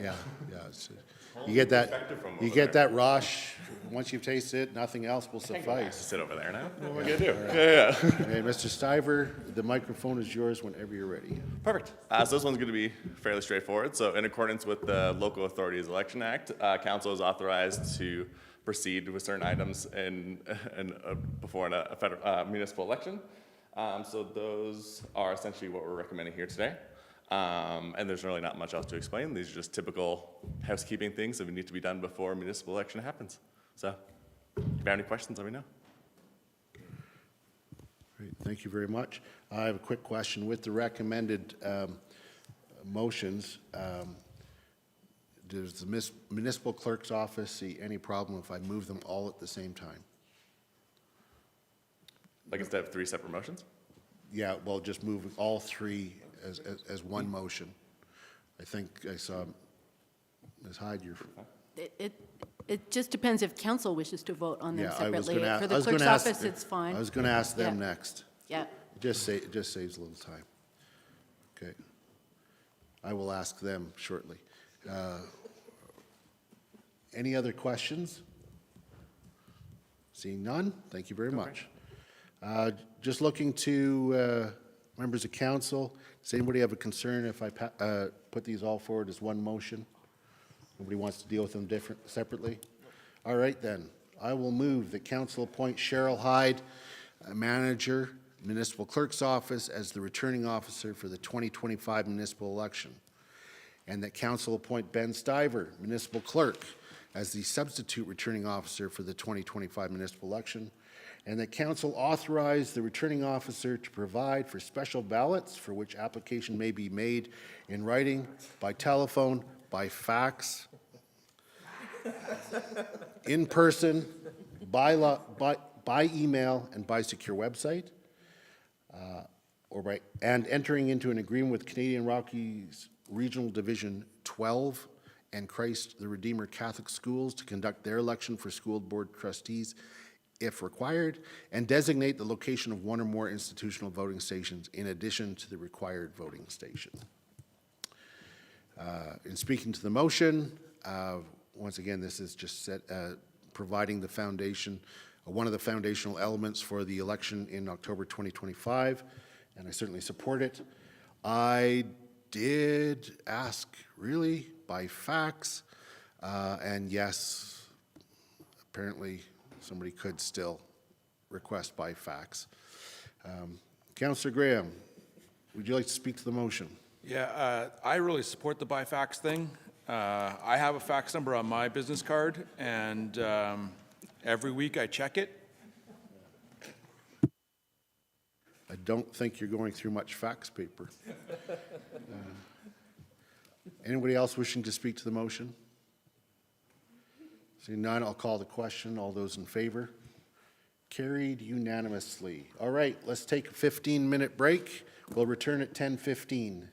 Yeah. You get that rush. Once you've tasted it, nothing else will suffice. Sit over there now. What am I Yeah. gonna do? All right. Yeah. Okay, Mr. Stiver, the microphone is yours whenever you're ready. Perfect. So this one's going to be fairly straightforward. So in accordance with the Local Authorities Election Act, council is authorized to proceed with certain items before a federal municipal election. So those are essentially what we're recommending here today. And there's really not much else to explain. These are just typical housekeeping things that would need to be done before a municipal election happens. So if you have any questions, let me know. Great, thank you very much. I have a quick question. With the recommended motions, does the municipal clerk's office see any problem if I move them all at the same time? Like instead of 3 separate motions? Yeah, well, just move all 3 as one motion. I think I saw Ms. Hyde, It just depends if council wishes to vote on them yeah, I was separately. going to For the clerk's office, it's fine. I was going to ask them Yeah. next. Yeah. It just saves a little time. Okay. I will ask them shortly. Any other questions? Seeing none, thank you very much. Just looking to members of council, does anybody have a concern if I put these all forward as one motion? Nobody wants to deal with them separately? All right then, I will move that council appoint Cheryl Hyde, manager, municipal clerk's office, as the returning officer for the 2025 municipal election, and that council appoint Ben Stiver, municipal clerk, as the substitute returning officer for the 2025 municipal election, and that council authorize the returning officer to provide for special ballots for which application may be made in writing, by telephone, by fax, in person, by email, and by secure website, and entering into an agreement with Canadian Rockies Regional Division 12 and Christ the Redeemer Catholic Schools to conduct their election for school board trustees if required, and designate the location of one or more institutional voting stations in addition to the required voting station. In speaking to the motion, once again, this is just providing the foundation, one of the foundational elements for the election in October 2025, and I certainly support it. I did ask, really, by fax, and yes, apparently somebody could still request by fax. Councillor Graham, would you like to speak to the motion? Yeah, I really support the by fax thing. I have a fax number on my business card, and every week I check it. I don't think you're going through much fax paper. Anybody else wishing to speak to the motion? Seeing none, I'll call the question. All those in favor? Carried unanimously. All right, let's take a 15-minute break. We'll return at 10:15.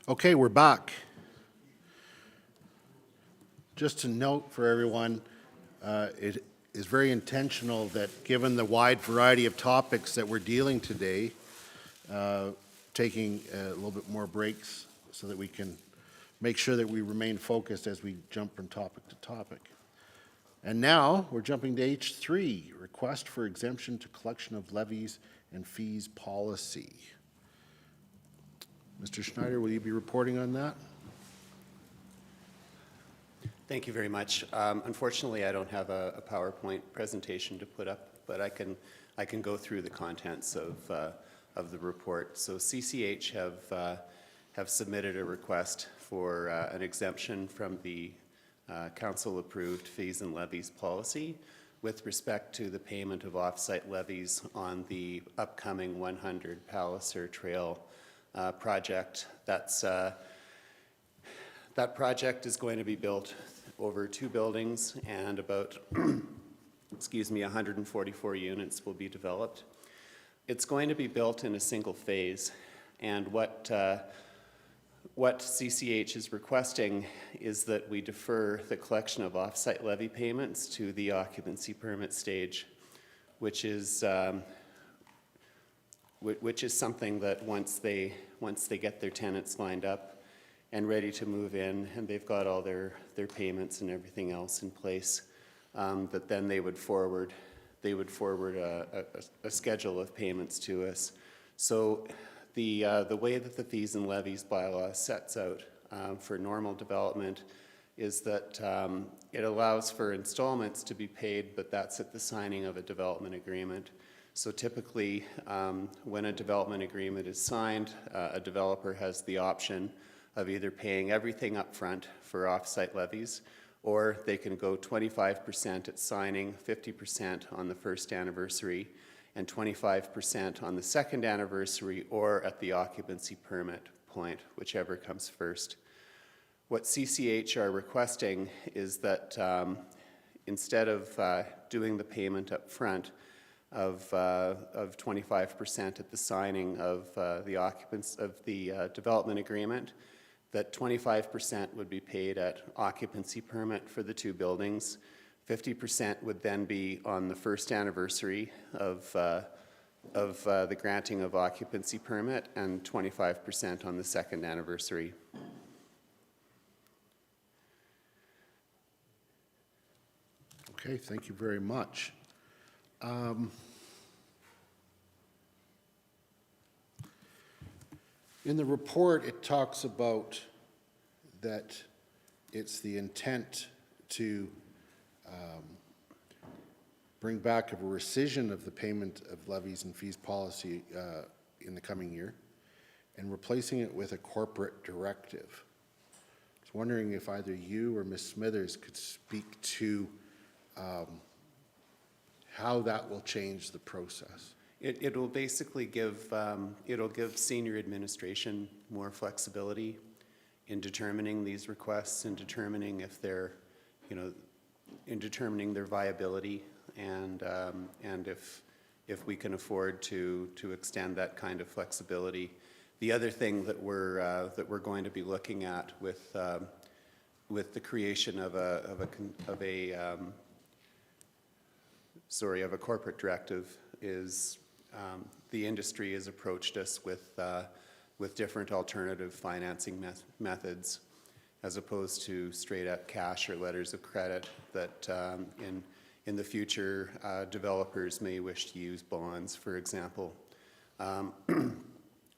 Okay, we're back. Just to note for everyone, it is very intentional that given the wide variety of topics that we're dealing today, taking a little bit more breaks so that we can make sure that we remain focused as we jump from topic to topic. And now, we're jumping to H3, Request for Exemption to Collection of Levies and Fees Policy. Mr. Schneider, will you be reporting on that? Thank you very much. Unfortunately, I don't have a PowerPoint presentation to put up, but I can go through the contents of the report. So CCH have submitted a request for an exemption from the council-approved fees and levies policy with respect to the payment of off-site levies on the upcoming 100 Palliser Trail project. That project is going to be built over 2 buildings, and about, 144 units will be developed. It's going to be built in a single phase, and what CCH is requesting is that we defer the collection of off-site levy payments to the occupancy permit stage, which is something that once they get their tenants lined up and ready to move in, and they've got all their payments and everything else in place, that then they would forward a schedule of payments to us. So the way that the fees and levies bylaw sets out for normal development is that it allows for installments to be paid, but that's at the signing of a development agreement. So typically, when a development agreement is signed, a developer has the option of either paying everything up front for off-site levies, or they can go 25% at signing, 50% on the first anniversary, and 25% on the second anniversary, or at the occupancy permit point, whichever comes first. What CCH are requesting is that instead of doing the payment up front of 25% at the signing of the development agreement, that 25% would be paid at occupancy permit for the 2 buildings. 50% would then be on the first anniversary of the granting of occupancy permit, and 25% on the second anniversary. Okay, thank you very much. In the report, it talks about that it's the intent to bring back a rescission of the payment of levies and fees policy in the coming year and replacing it with a corporate directive. I was wondering if either you or Ms. Smithers could speak to how that will change the process. It will basically give senior administration more flexibility in determining these requests and determining if they're, in determining their viability, and if we can afford to extend that kind of flexibility. The other thing that we're going to be looking at with the creation of a corporate directive is the industry has approached us with different alternative financing methods, as opposed to straight up cash or letters of credit that in the future developers may wish to use bonds, for example.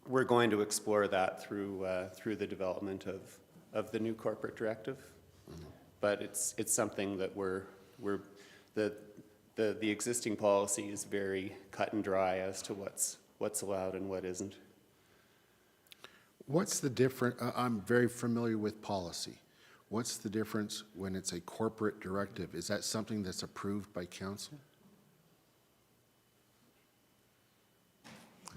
We're going to explore that through the development of the new corporate directive, but it's something that the existing policy is very cut and dry as to what's allowed and what isn't. What's the difference? I'm very familiar with policy. What's the difference when it's a corporate directive? Is that something that's approved by council?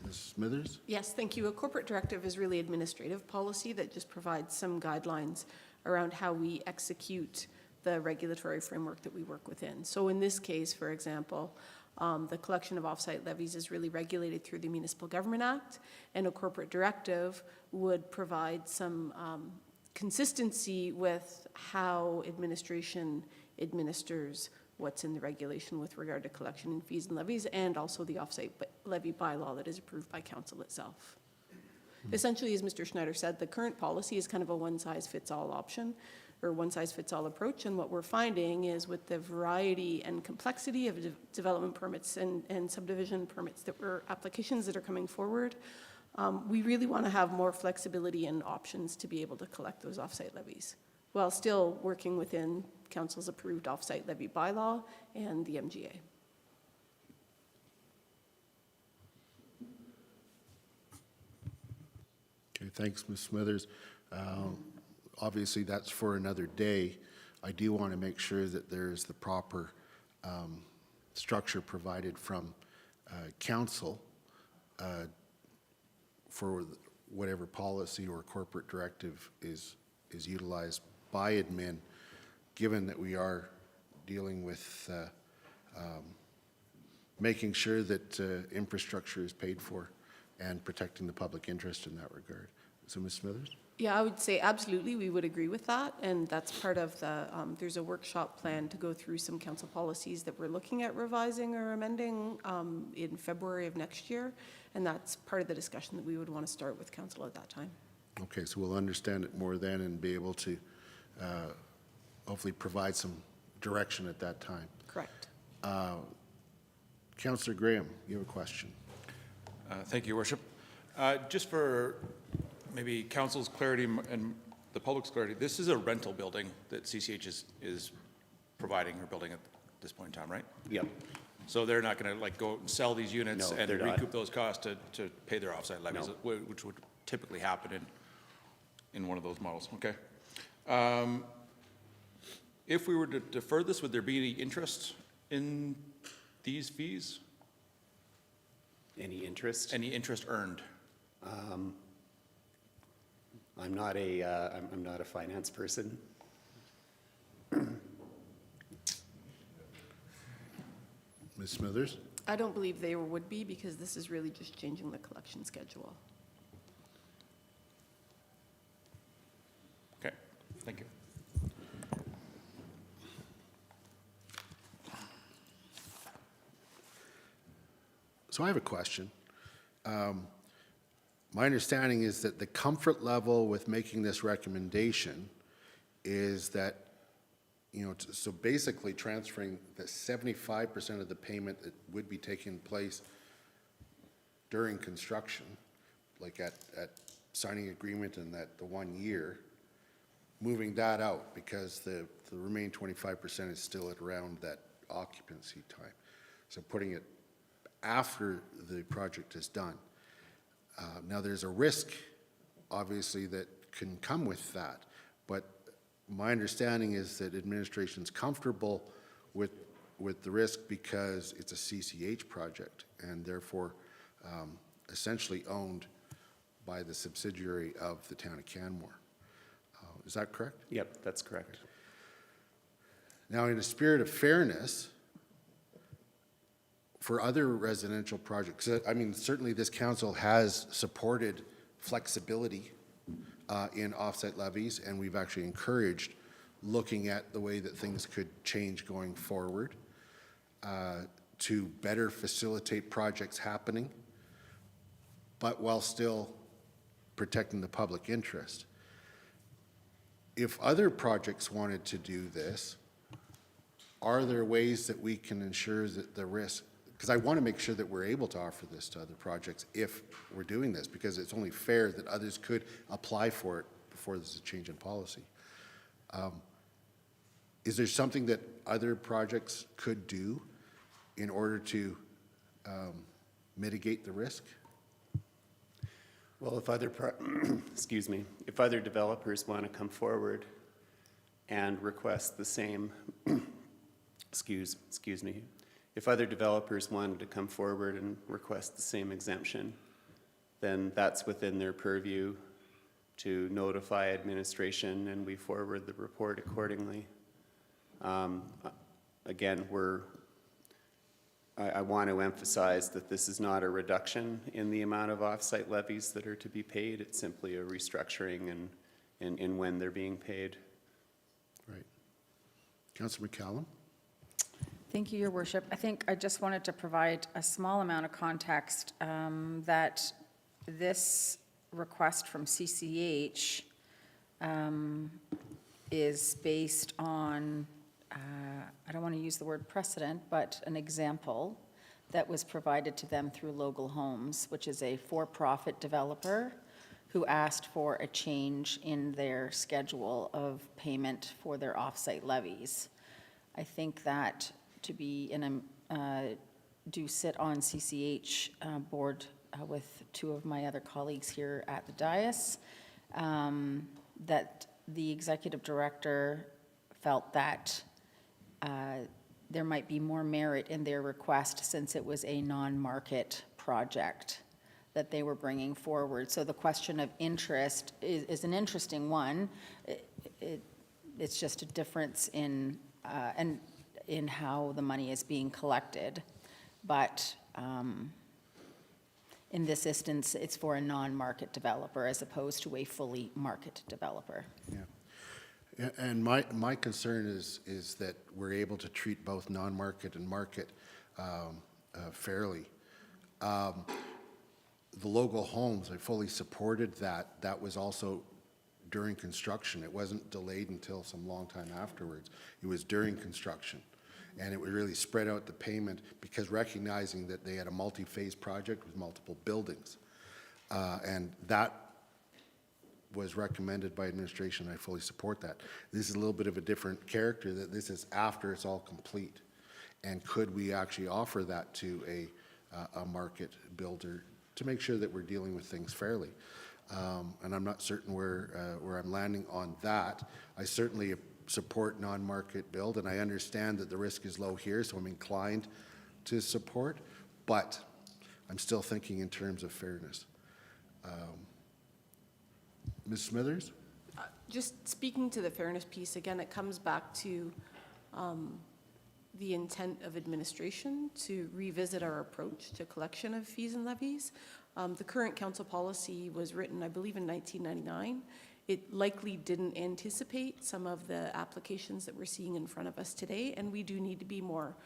Ms. Smithers? Yes, thank you. A corporate directive is really administrative policy that just provides some guidelines around how we execute the regulatory framework that we work within. So in this case, for example, The collection of offsite levies is really regulated through the Municipal Government Act, and a corporate directive would provide some consistency with how administration administers what's in the regulation with regard to collection and fees and levies, and also the offsite levy bylaw that is approved by council itself. Essentially, as Mr. Schneider said, the current policy is kind of a one-size-fits-all option, or one-size-fits-all approach, and what we're finding is with the variety and complexity of development permits and subdivision permits applications that are coming forward, we really want to have more flexibility and options to be able to collect those offsite levies, while still working within council's approved offsite levy bylaw and the MGA. Okay, thanks, Ms. Smithers. Obviously, that's for another day. I do want to make sure that there's the proper structure provided from council for whatever policy or corporate directive is utilized by admin, given that we are dealing with making sure that infrastructure is paid for and protecting the public interest in that regard. So, Ms. Smithers? Yeah, I would say absolutely, we would agree with that, and that's part of the, there's a workshop plan to go through some council policies that we're looking at revising or amending in February of next year, and that's part of the discussion that we would want to start with council at that time. Okay, so we'll understand it more then and be able to hopefully provide some direction at that time. Correct. Councillor Graham, you have a question. Thank you, Your Worship. Just for maybe council's clarity and the public's clarity, this is a rental building that CCH is providing or building at this point in time, right? Yep. So they're not going to like go and sell these units No, and they're not. recoup those costs to pay their offsite levies, No. which would typically happen in one of those models, okay? If we were to defer this, would there be any interest in these fees? Any interest? Any interest earned? I'm not a finance person. Ms. Smithers? I don't believe there would be, because this is really just changing the collection schedule. Okay, thank you. So I have a question. My understanding is that the comfort level with making this recommendation is that, you know, so basically transferring the 75% of the payment that would be taking place during construction, like at signing agreement and that the 1 year, moving that out because the remaining 25% is still at around that occupancy time. So putting it after the project is done. Now, there's a risk, obviously, that can come with that, but my understanding is that administration's comfortable with the risk because it's a CCH project and therefore essentially owned by the subsidiary of the town of Canmore. Is that correct? Yep, that's correct. Now, in a spirit of fairness, for other residential projects, I mean, certainly this council has supported flexibility in offset levies, and we've actually encouraged looking at the way that things could change going forward to better facilitate projects happening, but while still protecting the public interest. If other projects wanted to do this, are there ways that we can ensure that the risk, because I want to make sure that we're able to offer this to other projects if we're doing this, because it's only fair that others could apply for it before there's a change in policy. Is there something that other projects could do in order to mitigate the risk? Well, if other, excuse me, if other developers want to come forward and request the same, excuse me, if other developers wanted to come forward and request the same exemption, then that's within their purview to notify administration, and we forward the report accordingly. Again, I want to emphasize that this is not a reduction in the amount of off-site levies that are to be paid. It's simply a restructuring in when they're being paid. Right. Councillor McCallum? Thank you, Your Worship. I think I just wanted to provide a small amount of context that this request from CCH is based on, I don't want to use the word precedent, but an example that was provided to them through Local Homes, which is a for-profit developer who asked for a change in their schedule of payment for their off-site levies. I think that to be in a, do sit on CCH board with two of my other colleagues here at the dais, that the executive director felt that there might be more merit in their request since it was a non-market project that they were bringing forward. So the question of interest is an interesting one. It's just a difference in how the money is being collected. But in this instance, it's for a non-market developer as opposed to a fully market developer. Yeah. And my concern is that we're able to treat both non-market and market fairly. The Local Homes, I fully supported that. That was also during construction. It wasn't delayed until some long time afterwards. It was during construction. And it would really spread out the payment because recognizing that they had a multi-phase project with multiple buildings. And that was recommended by administration. I fully support that. This is a little bit of a different character, that this is after it's all complete. And could we actually offer that to a market builder to make sure that we're dealing with things fairly? And I'm not certain where I'm landing on that. I certainly support non-market build, and I understand that the risk is low here, so I'm inclined to support, but I'm still thinking in terms of fairness. Ms. Smithers? Just speaking to the fairness piece, again, it comes back to the intent of administration to revisit our approach to collection of fees and levies. The current council policy was written, I believe, in 1999. It likely didn't anticipate some of the applications that we're seeing in front of us today, and we do need to be more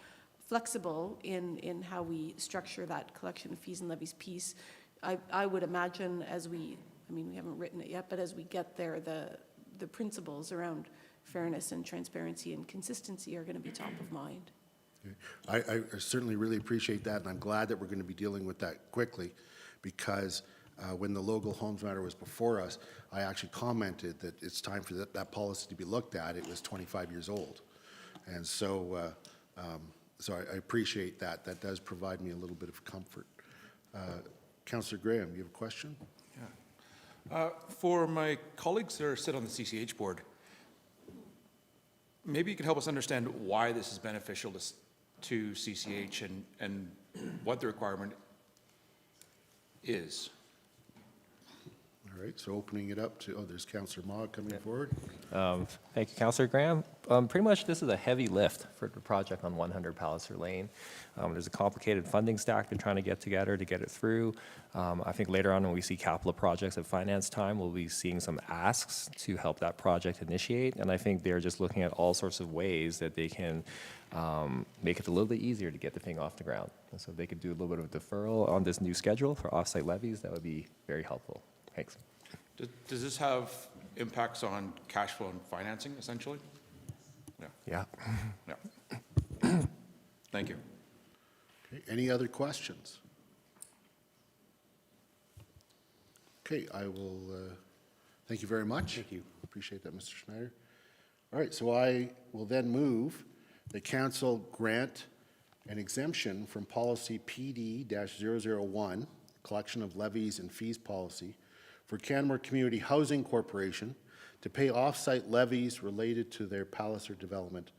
flexible in how we structure that collection of fees and levies piece. I would imagine as we haven't written it yet, but as we get there, the principles around fairness and transparency and consistency are going to be top of mind. I certainly really appreciate that, and I'm glad that we're going to be dealing with that quickly, because when the Local Homes matter was before us, I actually commented that it's time for that policy to be looked at. It was 25 years old. And so, I appreciate that. That does provide me a little bit of comfort. Councillor Graham, you have a question? Yeah. For my colleagues that sit on the CCH board, maybe you could help us understand why this is beneficial to CCH and what the requirement is. All right, so opening it up to, there's Councillor Ma coming forward. Thank you, Councillor Graham. Pretty much this is a heavy lift for the project on 100 Palliser Lane. There's a complicated funding stack they're trying to get together to get it through. I think later on when we see capital projects at finance time, we'll be seeing some asks to help that project initiate. And I think they're just looking at all sorts of ways that they can make it a little bit easier to get the thing off the ground. And so if they could do a little bit of deferral on this new schedule for offsite levies, that would be very helpful. Thanks. Does this have impacts on cash flow and financing, essentially? Yeah. Yeah. Thank you. Okay, any other questions? Okay, I will, thank you very much. Thank you. Appreciate that, Mr. Schneider. All right, so I will then move the council grant an exemption from policy PD-001, collection of levies and fees policy, for Canmore Community Housing Corporation to pay off-site levies related to their Palliser development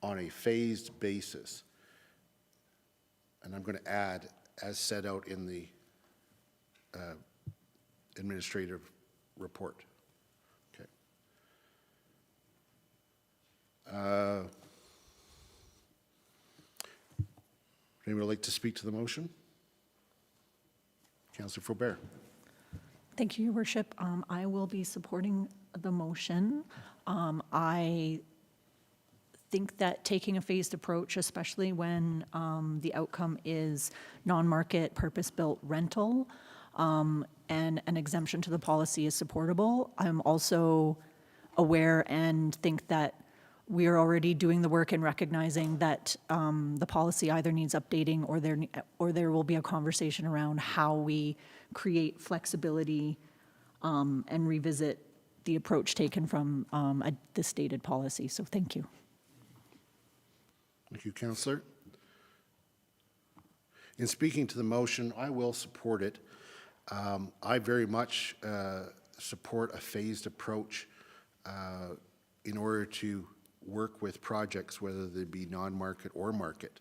on a phased basis. And I'm going to add, as set out in the administrative report. Okay. Anyone would like to speak to the motion? Councillor Faubert. Thank you, Your Worship. I will be supporting the motion. I think that taking a phased approach, especially when the outcome is non-market purpose-built rental, and an exemption to the policy is supportable. I'm also aware and think that we are already doing the work in recognizing that the policy either needs updating or there will be a conversation around how we create flexibility and revisit the approach taken from the stated policy. So thank you. Thank you, Councillor. In speaking to the motion, I will support it. I very much support a phased approach in order to work with projects, whether they be non-market or market,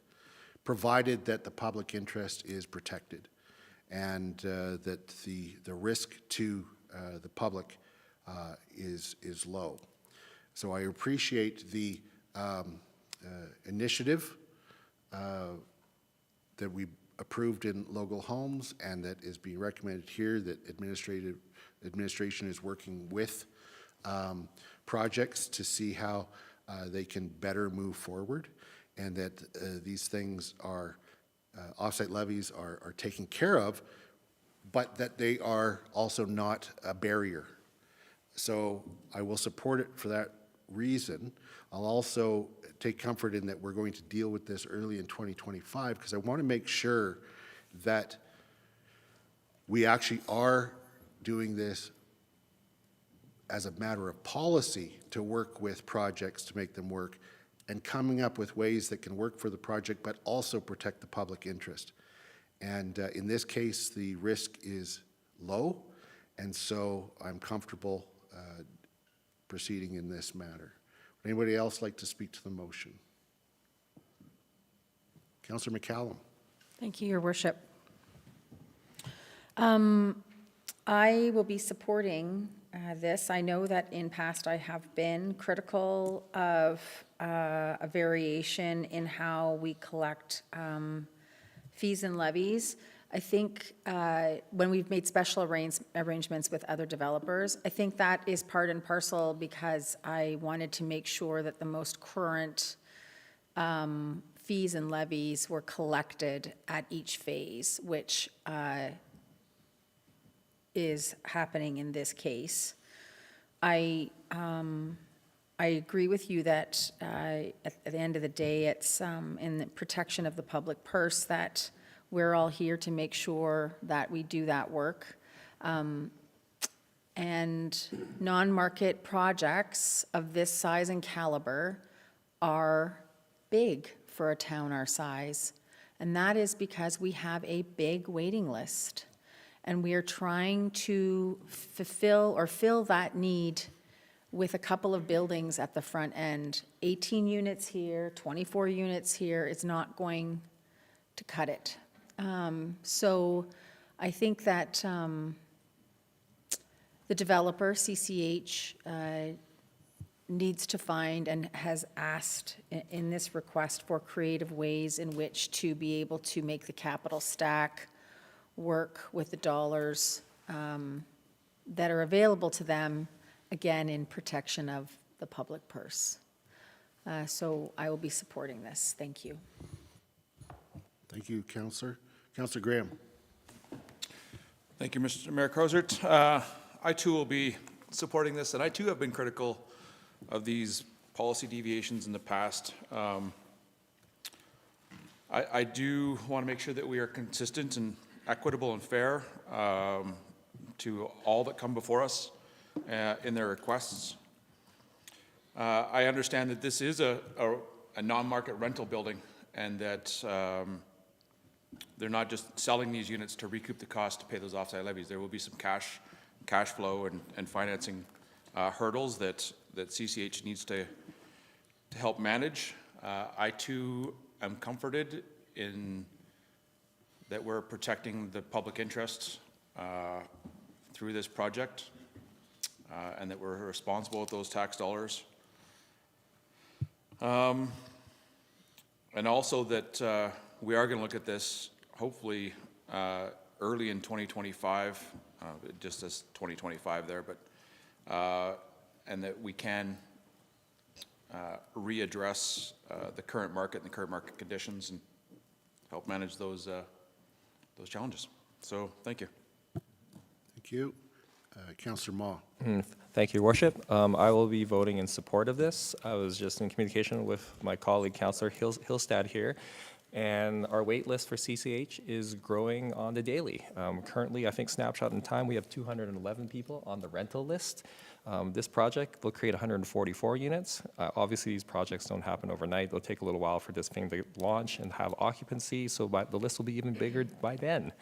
provided that the public interest is protected and that the risk to the public is low. So I appreciate the initiative that we approved in Local Homes and that is being recommended here, that administration is working with projects to see how they can better move forward, and that these things are, offsite levies are taken care of, but that they are also not a barrier. So I will support it for that reason. I'll also take comfort in that we're going to deal with this early in 2025, because I want to make sure that we actually are doing this as a matter of policy to work with projects to make them work, and coming up with ways that can work for the project but also protect the public interest. And in this case, the risk is low, and so I'm comfortable proceeding in this matter. Would anybody else like to speak to the motion? Councillor McCallum. Thank you, Your Worship. I will be supporting this. I know that in past I have been critical of a variation in how we collect fees and levies. I think when we've made special arrangements with other developers, I think that is part and parcel because I wanted to make sure that the most current fees and levies were collected at each phase, which is happening in this case. I agree with you that at the end of the day, it's in the protection of the public purse that we're all here to make sure that we do that work. And non-market projects of this size and caliber are big for a town our size. And that is because we have a big waiting list. And we are trying to fill that need with a couple of buildings at the front end. 18 units here, 24 units here is not going to cut it. So I think that the developer, CCH, needs to find and has asked in this request for creative ways in which to be able to make the capital stack work with the dollars that are available to them, again, in protection of the public purse. So I will be supporting this. Thank you. Thank you, Councillor. Councillor Graham. Thank you, Mr. Mayor Crozert. I too will be supporting this, and I too have been critical of these policy deviations in the past. I do want to make sure that we are consistent and equitable and fair to all that come before us in their requests. I understand that this is a non-market rental building, and that they're not just selling these units to recoup the cost to pay those offsite levies. There will be some cash flow and financing hurdles that CCH needs to help manage. I too am comforted in that we're protecting the public interests through this project, and that we're responsible with those tax dollars. And also that we are going to look at this hopefully early in 2025, it just says 2025 there, but, and that we can readdress the current market and the current market conditions and help manage those challenges. So thank you. Thank you. Councillor Ma. Thank you, Your Worship. I will be voting in support of this. I was just in communication with my colleague, Councillor Hillstad here, and our wait list for CCH is growing on the daily. Currently, I think snapshot in time, we have 211 people on the rental list. This project will create 144 units. Obviously, these projects don't happen overnight. They'll take a little while for this thing to launch and have occupancy, so the list will be even bigger by then.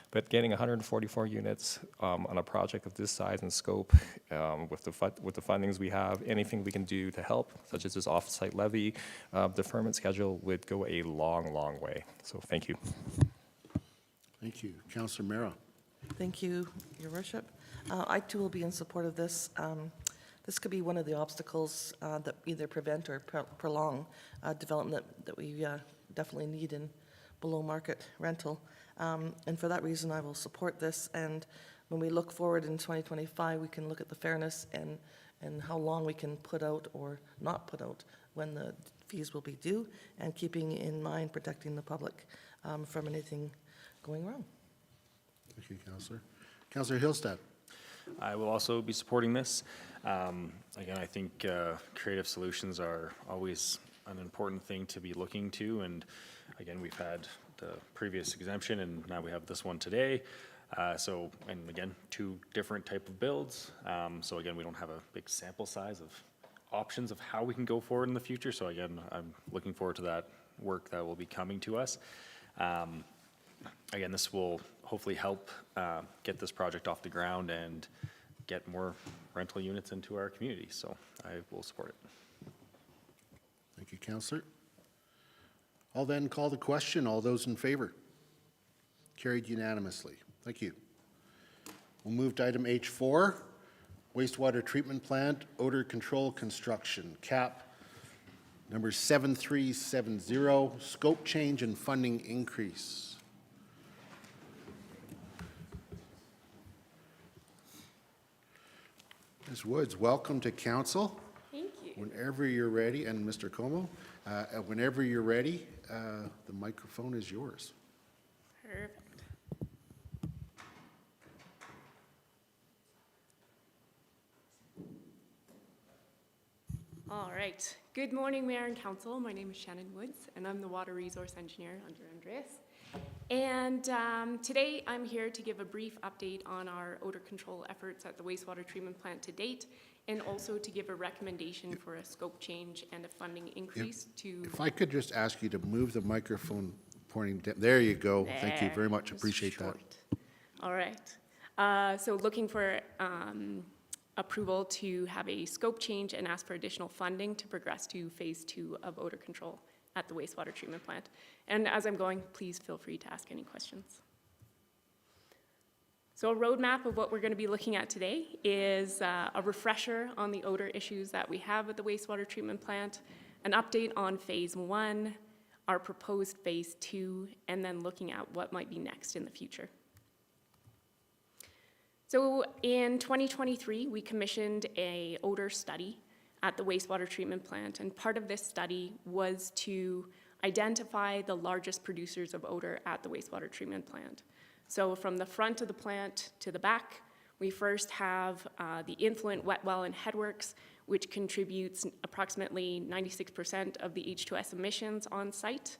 But getting 144 units on a project of this size and scope, with the fundings we have, anything we can do to help, such as this off-site levy deferment schedule, would go a long, long way. So thank you. Thank you. Councillor Mera. Thank you, Your Worship. I too will be in support of this. This could be one of the obstacles that either prevent or prolong development that we definitely need in below-market rental. And for that reason, I will support this. And when we look forward in 2025, we can look at the fairness and how long we can put out or not put out when the fees will be due, and keeping in mind protecting the public from anything going wrong. Thank you, Councillor. Councillor Hillstad. I will also be supporting this. Again, I think creative solutions are always an important thing to be looking to, and again, we've had the previous exemption, and now we have this one today. And again, two different type of builds. So again, we don't have a big sample size of options of how we can go forward in the future. So again, I'm looking forward to that work that will be coming to us. Again, this will hopefully help get this project off the ground and get more rental units into our community. So I will support it. Thank you, Councillor. I'll then call the question. All those in favor? Carried unanimously. Thank you. We'll move to item H4, wastewater treatment plant, odor control construction, CAP number 7370, scope change and funding increase. Ms. Woods, welcome to council. Thank you. Whenever you're ready, and Mr. Como, whenever you're ready, the microphone is yours. Perfect. All right. Good morning, Mayor and Council. My name is Shannon Woods, and I'm the Water Resource Engineer under Andreas. And today I'm here to give a brief update on our odor control efforts at the wastewater treatment plant to date, and also to give a recommendation for a scope change and a funding increase If I could just ask you to move the microphone pointing down. There you go. Thank you very much. Appreciate that. All right. So looking for approval to have a scope change and ask for additional funding to progress to phase 2 of odor control at the wastewater treatment plant. And as I'm going, please feel free to ask any questions. So a roadmap of what we're going to be looking at today is a refresher on the odor issues that we have at the wastewater treatment plant, an update on phase 1, our proposed phase 2, and then looking at what might be next in the future. So in 2023, we commissioned an odor study at the wastewater treatment plant, and part of this study was to identify the largest producers of odor at the wastewater treatment plant. So from the front of the plant to the back, we first have the influent wet well and headworks, which contributes approximately 96% of the H2S emissions on site.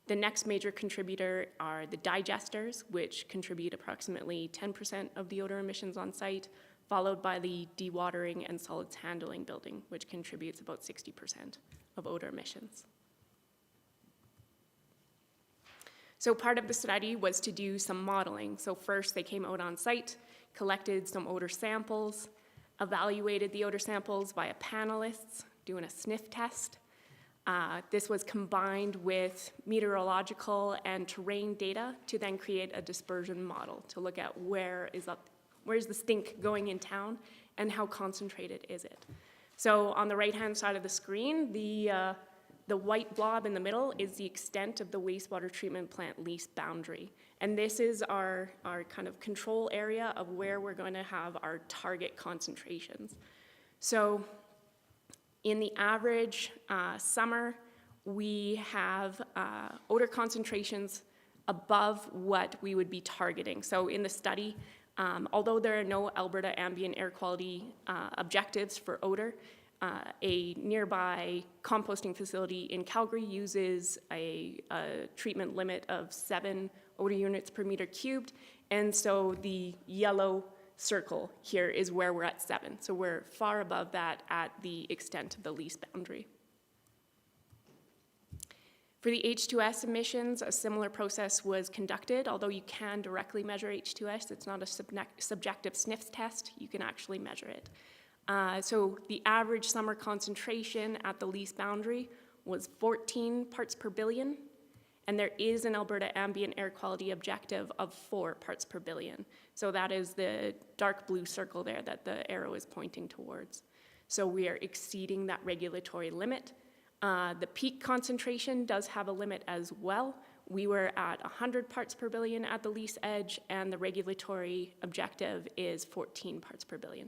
The next major contributor are the digesters, which contribute approximately 10% of the odor emissions on site, followed by the dewatering and solids handling building, which contributes about 60% of odor emissions. So part of the study was to do some modeling. So first they came out on site, collected some odor samples, evaluated the odor samples via panelists, doing a sniff test. This was combined with meteorological and terrain data to then create a dispersion model to look at where's the stink going in town and how concentrated is it. So on the right-hand side of the screen, the The white blob in the middle is the extent of the wastewater treatment plant lease boundary. And this is our kind of control area of where we're going to have our target concentrations. So in the average summer, we have odor concentrations above what we would be targeting. So in the study, although there are no Alberta ambient air quality objectives for odor, a nearby composting facility in Calgary uses a treatment limit of 7 odor units per meter cubed, and so the yellow circle here is where we're at 7. So we're far above that at the extent of the lease boundary. For the H2S emissions, a similar process was conducted. Although you can directly measure H2S, it's not a subjective sniff test, you can actually measure it. So the average summer concentration at the lease boundary was 14 parts per billion, and there is an Alberta ambient air quality objective of 4 parts per billion. So that is the dark blue circle there that the arrow is pointing towards. So we are exceeding that regulatory limit. The peak concentration does have a limit as well. We were at 100 parts per billion at the lease edge, and the regulatory objective is 14 parts per billion.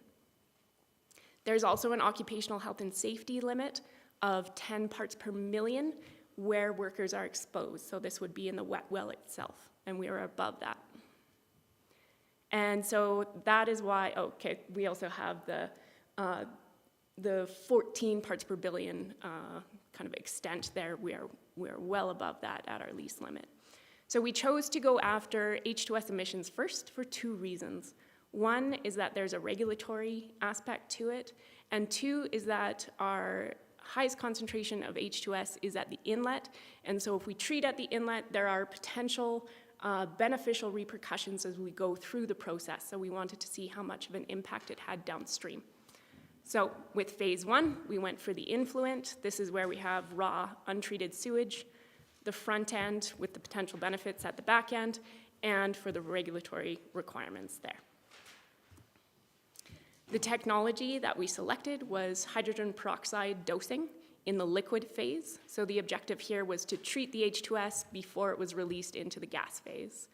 There's also an occupational health and safety limit of 10 parts per million where workers are exposed. So this would be in the wet well itself, and we are above that. And so that is why, okay, we also have the 14 parts per billion kind of extent there. We are well above that at our lease limit. So we chose to go after H2S emissions first for 2 reasons. One is that there's a regulatory aspect to it, and 2 is that our highest concentration of H2S is at the inlet, and so if we treat at the inlet, there are potential beneficial repercussions as we go through the process, so we wanted to see how much of an impact it had downstream. So with phase 1, we went for the influent. This is where we have raw, untreated sewage, the front end with the potential benefits at the back end, and for the regulatory requirements there. The technology that we selected was hydrogen peroxide dosing in the liquid phase. So the objective here was to treat the H2S before it was released into the gas phase.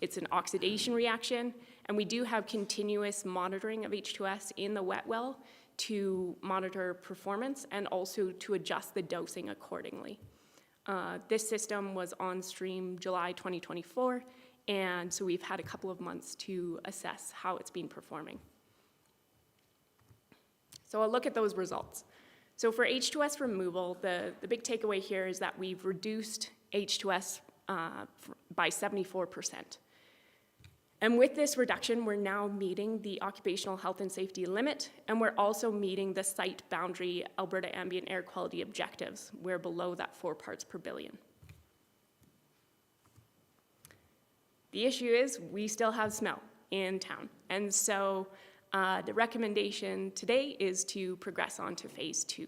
It's an oxidation reaction, and we do have continuous monitoring of H2S in the wet well to monitor performance and also to adjust the dosing accordingly. This system was on stream July 2024, and so we've had a couple of months to assess how it's been performing. So I'll look at those results. So for H2S removal, the big takeaway here is that we've reduced H2S by 74%. And with this reduction, we're now meeting the occupational health and safety limit, and we're also meeting the site boundary Alberta ambient air quality objectives. We're below that 4 parts per billion. The issue is we still have smell in town, and so the recommendation today is to progress on to phase 2.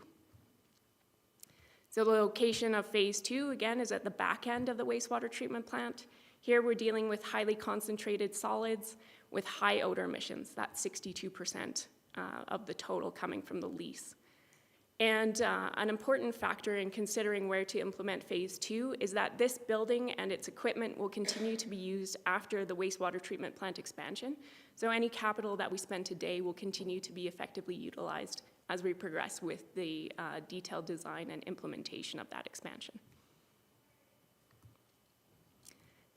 So the location of phase 2, again, is at the back end of the wastewater treatment plant. Here we're dealing with highly concentrated solids with high odor emissions. That's 62% of the total coming from the lease. And an important factor in considering where to implement phase 2 is that this building and its equipment will continue to be used after the wastewater treatment plant expansion. So any capital that we spend today will continue to be effectively utilized as we progress with the detailed design and implementation of that expansion.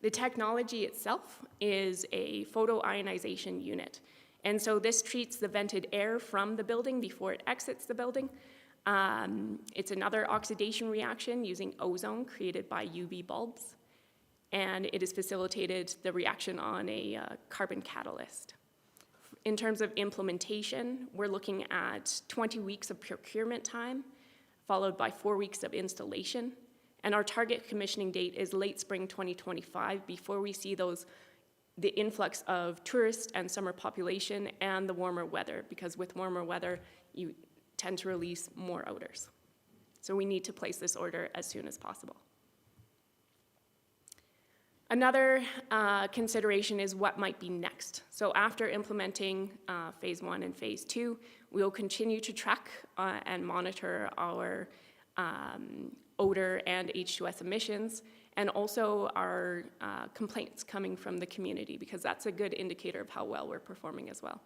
The technology itself is a photoionization unit. And so this treats the vented air from the building before it exits the building. It's another oxidation reaction using ozone created by UV bulbs. And it has facilitated the reaction on a carbon catalyst. In terms of implementation, we're looking at 20 weeks of procurement time, followed by 4 weeks of installation. And our target commissioning date is late spring 2025 before we see the influx of tourist and summer population and the warmer weather, because with warmer weather, you tend to release more odors. So we need to place this order as soon as possible. Another consideration is what might be next. So after implementing phase 1 and phase 2, we will continue to track and monitor our odor and H2S emissions, and also our complaints coming from the community, because that's a good indicator of how well we're performing as well.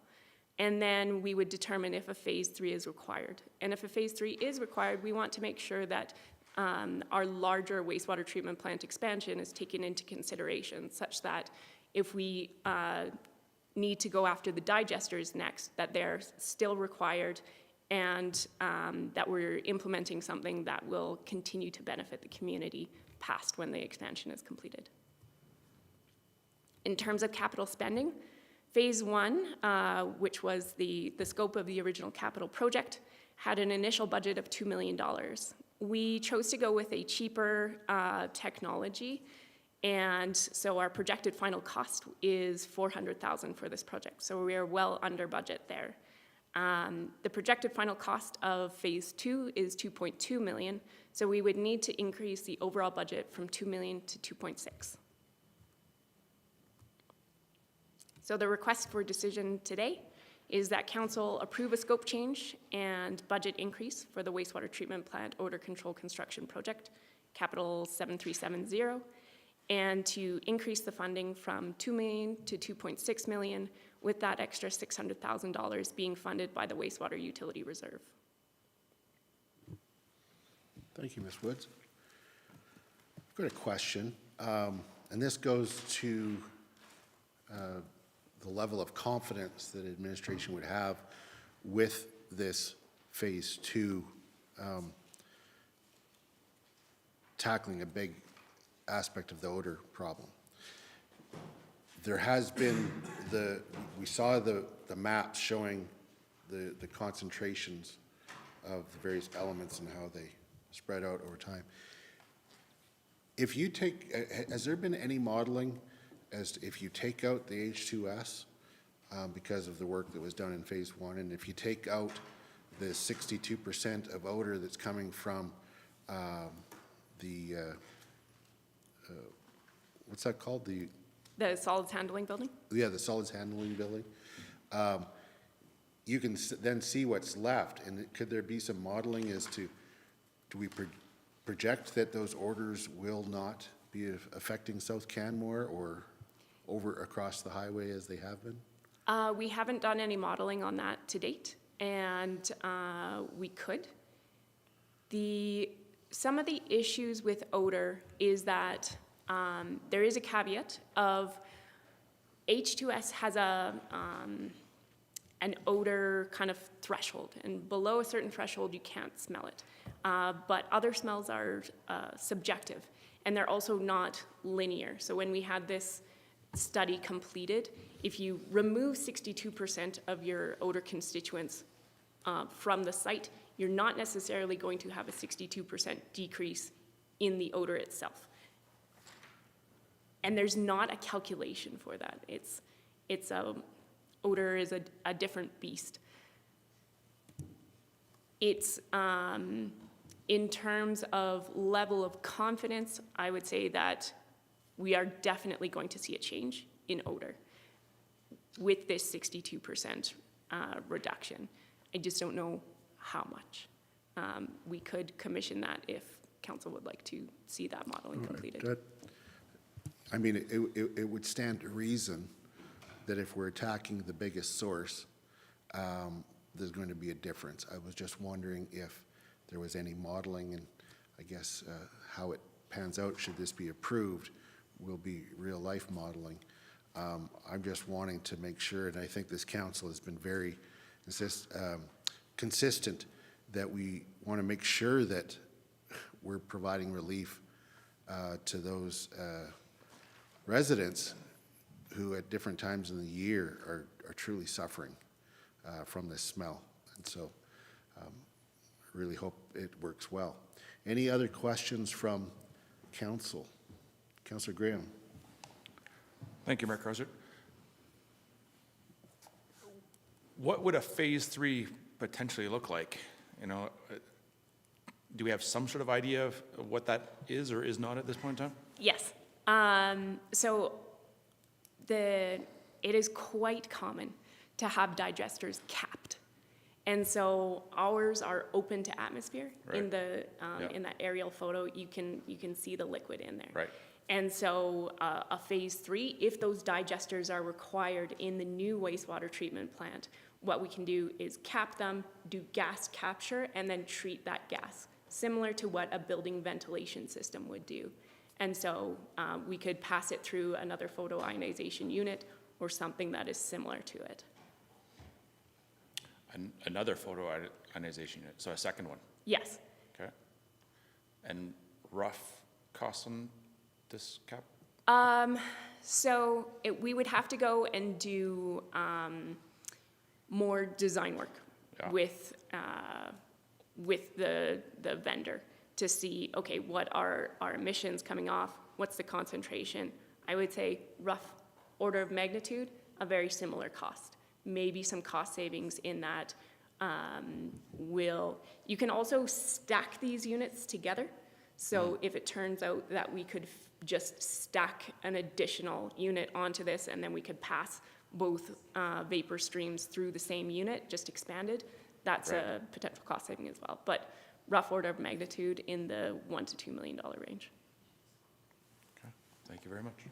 And then we would determine if a phase 3 is required. And if a phase 3 is required, we want to make sure that our larger wastewater treatment plant expansion is taken into consideration, such that if we need to go after the digesters next, that they're still required, and that we're implementing something that will continue to benefit the community past when the expansion is completed. In terms of capital spending, Phase 1, which was the scope of the original capital project, had an initial budget of $2 million. We chose to go with a cheaper technology, and so our projected final cost is $400,000 for this project, so we are well under budget there. The projected final cost of Phase 2 is $2.2 million, so we would need to increase the overall budget from $2 million to $2.6 million. So the request for decision today is that council approve a scope change and budget increase for the wastewater treatment plant odor control construction project, capital 7370, and to increase the funding from $2 million to $2.6 million, with that extra $600,000 being funded by the wastewater utility reserve. Thank you, Ms. Woods. I've got a question, and this goes to the level of confidence that administration would have with this phase 2 tackling a big aspect of the odor problem. There has been we saw the maps showing the concentrations of the various elements and how they spread out over time. If you take, has there been any modeling as to if you take out the H2S because of the work that was done in phase 1, and if you take out the 62% of odor that's coming from what's that called? The solids handling building? Yeah, the solids handling building. You can then see what's left, and could there be some modeling as to, do we project that those odors will not be affecting South Canmore or over across the highway as they have been? We haven't done any modeling on that to date, and we could. Some of the issues with odor is that there is a caveat of H2S has an odor kind of threshold, and below a certain threshold you can't smell it. But other smells are subjective, and they're also not linear. So when we had this study completed, if you remove 62% of your odor constituents from the site, you're not necessarily going to have a 62% decrease in the odor itself. And there's not a calculation for that. Odor is a different beast. It's, in terms of level of confidence, I would say that we are definitely going to see a change in odor with this 62% reduction. I just don't know how much. We could commission that if council would like to see that modeling completed. Good. I mean, it would stand to reason that if we're attacking the biggest source, there's going to be a difference. I was just wondering if there was any modeling, and I guess how it pans out should this be approved will be real life modeling. I'm just wanting to make sure, and I think this council has been very consistent, that we want to make sure that we're providing relief to those residents who at different times in the year are truly suffering from this smell. And so I really hope it works well. Any other questions from council? Councillor Graham. Thank you, Mayor Crowser. What would a phase 3 potentially look like? You know, do we have some sort of idea of what that is or is not at this point in time? Yes. So it is quite common to have digesters capped. And so ours are open to atmosphere. In Right. the, Yeah. in that aerial photo, you can see the liquid in there. Right. And so a phase 3, if those digesters are required in the new wastewater treatment plant, what we can do is cap them, do gas capture, and then treat that gas, similar to what a building ventilation system would do. And so we could pass it through another photoionization unit or something that is similar to it. Another photoionization unit, so a second one, Yes. okay? And rough costs on this cap? So we would have to go and do more design work Yeah. with the vendor to see, okay, what are our emissions coming off? What's the concentration? I would say rough order of magnitude, a very similar cost. Maybe some cost savings in that you can also stack these units together. So if it turns out that we could just stack an additional unit onto this and then we could pass both vapor streams through the same unit, just expanded, that's a potential cost saving as well. But rough order of magnitude in the $1 to $2 million range. Okay, thank you very much.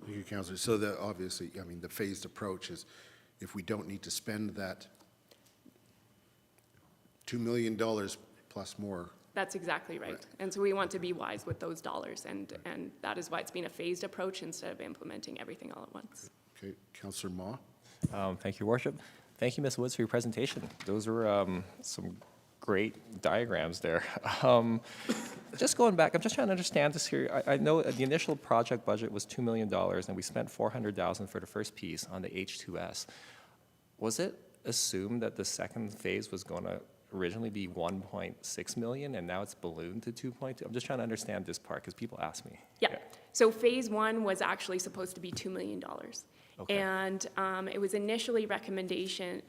Thank you, Councillor. So obviously, I mean, the phased approach is if we don't need to spend that $2 million plus more. That's exactly right. And so we want to be wise with those dollars, and that is why it's been a phased approach instead of implementing everything all at once. Okay, Councillor Ma? Thank you, Your Worship. Thank you, Ms. Woods, for your presentation. Those were some great diagrams there. Just going back, I'm just trying to understand this here. I know the initial project budget was $2 million, and we spent $400,000 for the first piece on the H2S. Was it assumed that the second phase was going to originally be 1.6 million, and now it's ballooned to 2.2? I'm just trying to understand this part, because people ask me. Yeah. So phase 1 was actually supposed to be $2 million. Okay. And it was initially recommended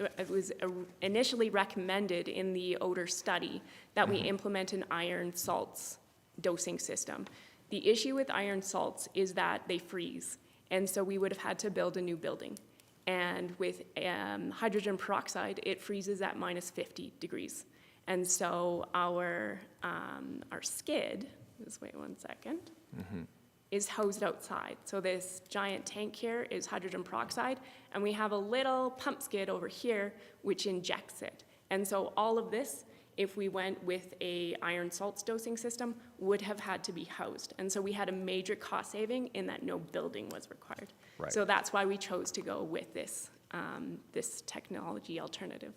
in the Odour study that we implement an iron salts dosing system. The issue with iron salts is that they freeze, and so we would have had to build a new building. And with hydrogen peroxide, it freezes at minus 50 degrees. And so our skid, just wait one second, is housed outside. So this giant tank here is hydrogen peroxide, and we have a little pump skid over here which injects it. And so all of this, if we went with a iron salts dosing system, would have had to be housed. And so we had a major cost saving in that no building was required. Right. So that's why we chose to go with this, this technology alternative.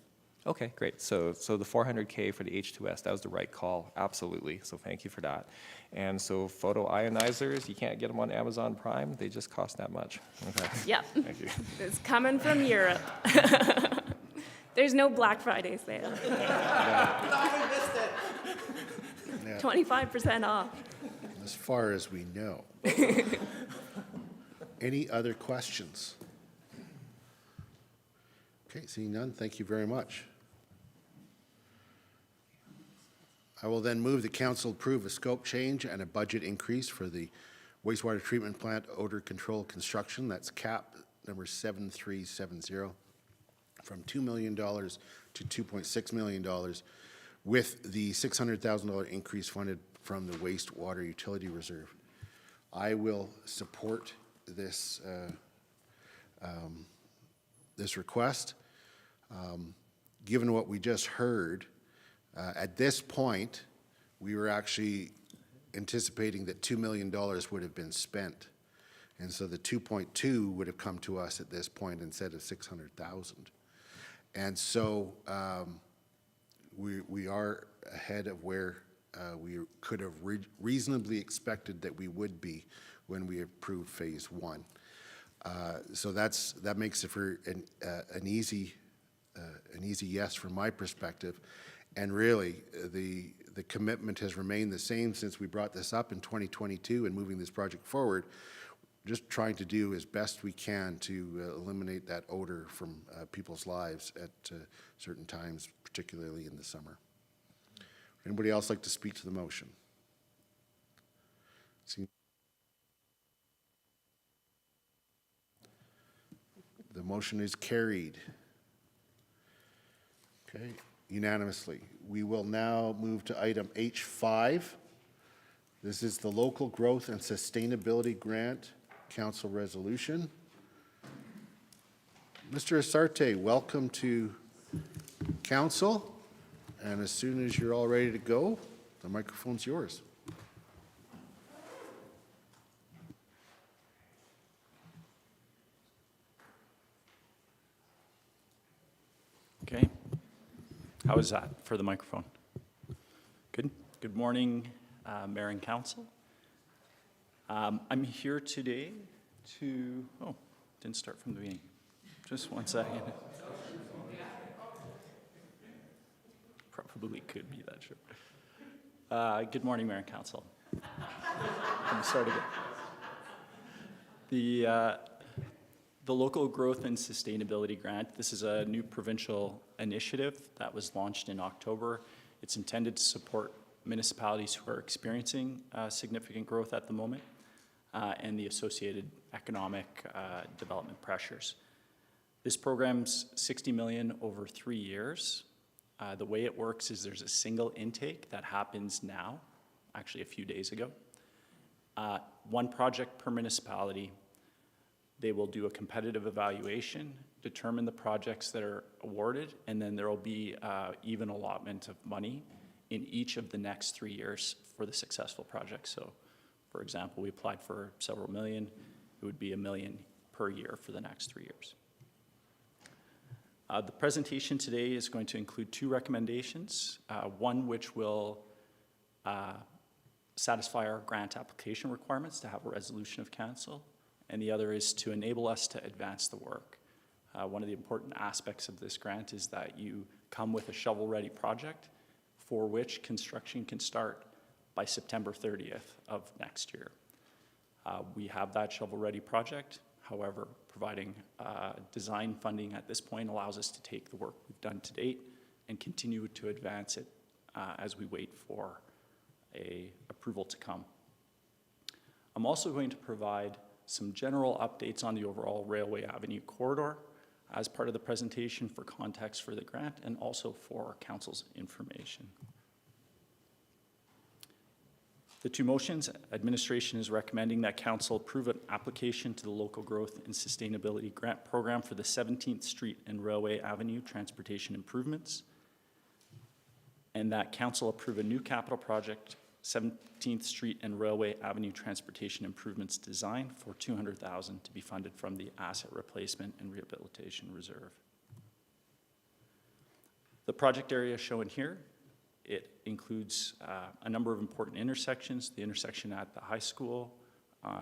Okay, great. So the 400K for the H2S, that was the right call, absolutely. So thank you for that. And so photoionizers, you can't get them on Amazon Prime. They just cost that much. Okay. Yep. Thank you. It's coming from Europe. There's no Black Friday sale. 25% off. As far as we know. Any other questions? Okay, seeing none, thank you very much. I will then move the council approve a scope change and a budget increase for the wastewater treatment plant odor control construction. That's CAP number 7370 from $2 million to $2.6 million with the $600,000 increase funded from the wastewater utility reserve. I will support this this request. Given what we just heard, at this point, we were actually anticipating that $2 million would have been spent. And so the 2.2 would have come to us at this point instead of 600,000. And so we are ahead of where we could have reasonably expected that we would be when we approved phase 1. So that makes it for an easy yes from my perspective. And really, the commitment has remained the same since we brought this up in 2022 and moving this project forward, just trying to do as best we can to eliminate that odor from people's lives at certain times, particularly in the summer. Anybody else like to speak to the motion? The motion is carried. Okay, unanimously. We will now move to item H5. This is the Local Growth and Sustainability Grant Council Resolution. Mr. Asarte, welcome to Council. And as soon as you're all ready to go, the microphone's yours. Okay. How is that for the microphone? Good. Good morning, Mayor and Council. I'm here today to, oh, didn't start from the beginning. Just one second. Probably could be that short. Good morning, Mayor and Council. Let me start again. The Local Growth and Sustainability Grant, this is a new provincial initiative that was launched in October. It's intended to support municipalities who are experiencing significant growth at the moment and the associated economic development pressures. This program's $60 million over 3 years. The way it works is there's a single intake that happens now, actually a few days ago. One project per municipality. They will do a competitive evaluation, determine the projects that are awarded, and then there will be even allotment of money in each of the next 3 years for the successful projects. So, for example, we applied for several million. It would be $1 million per year for the next 3 years. The presentation today is going to include 2 recommendations, one which will satisfy our grant application requirements to have a resolution of council, and the other is to enable us to advance the work. One of the important aspects of this grant is that you come with a shovel-ready project for which construction can start by September 30th of next year. We have that shovel-ready project. However, providing design funding at this point allows us to take the work we've done to date and continue to advance it as we wait for an approval to come. I'm also going to provide some general updates on the overall Railway Avenue corridor as part of the presentation for context for the grant and also for Council's information. The 2 motions, administration is recommending that Council approve an application to the Local Growth and Sustainability Grant Program for the 17th Street and Railway Avenue transportation improvements, and that Council approve a new capital project, 17th Street and Railway Avenue transportation improvements design for $200,000 to be funded from the Asset Replacement and Rehabilitation Reserve. The project area shown here, it includes a number of important intersections, the intersection at the high school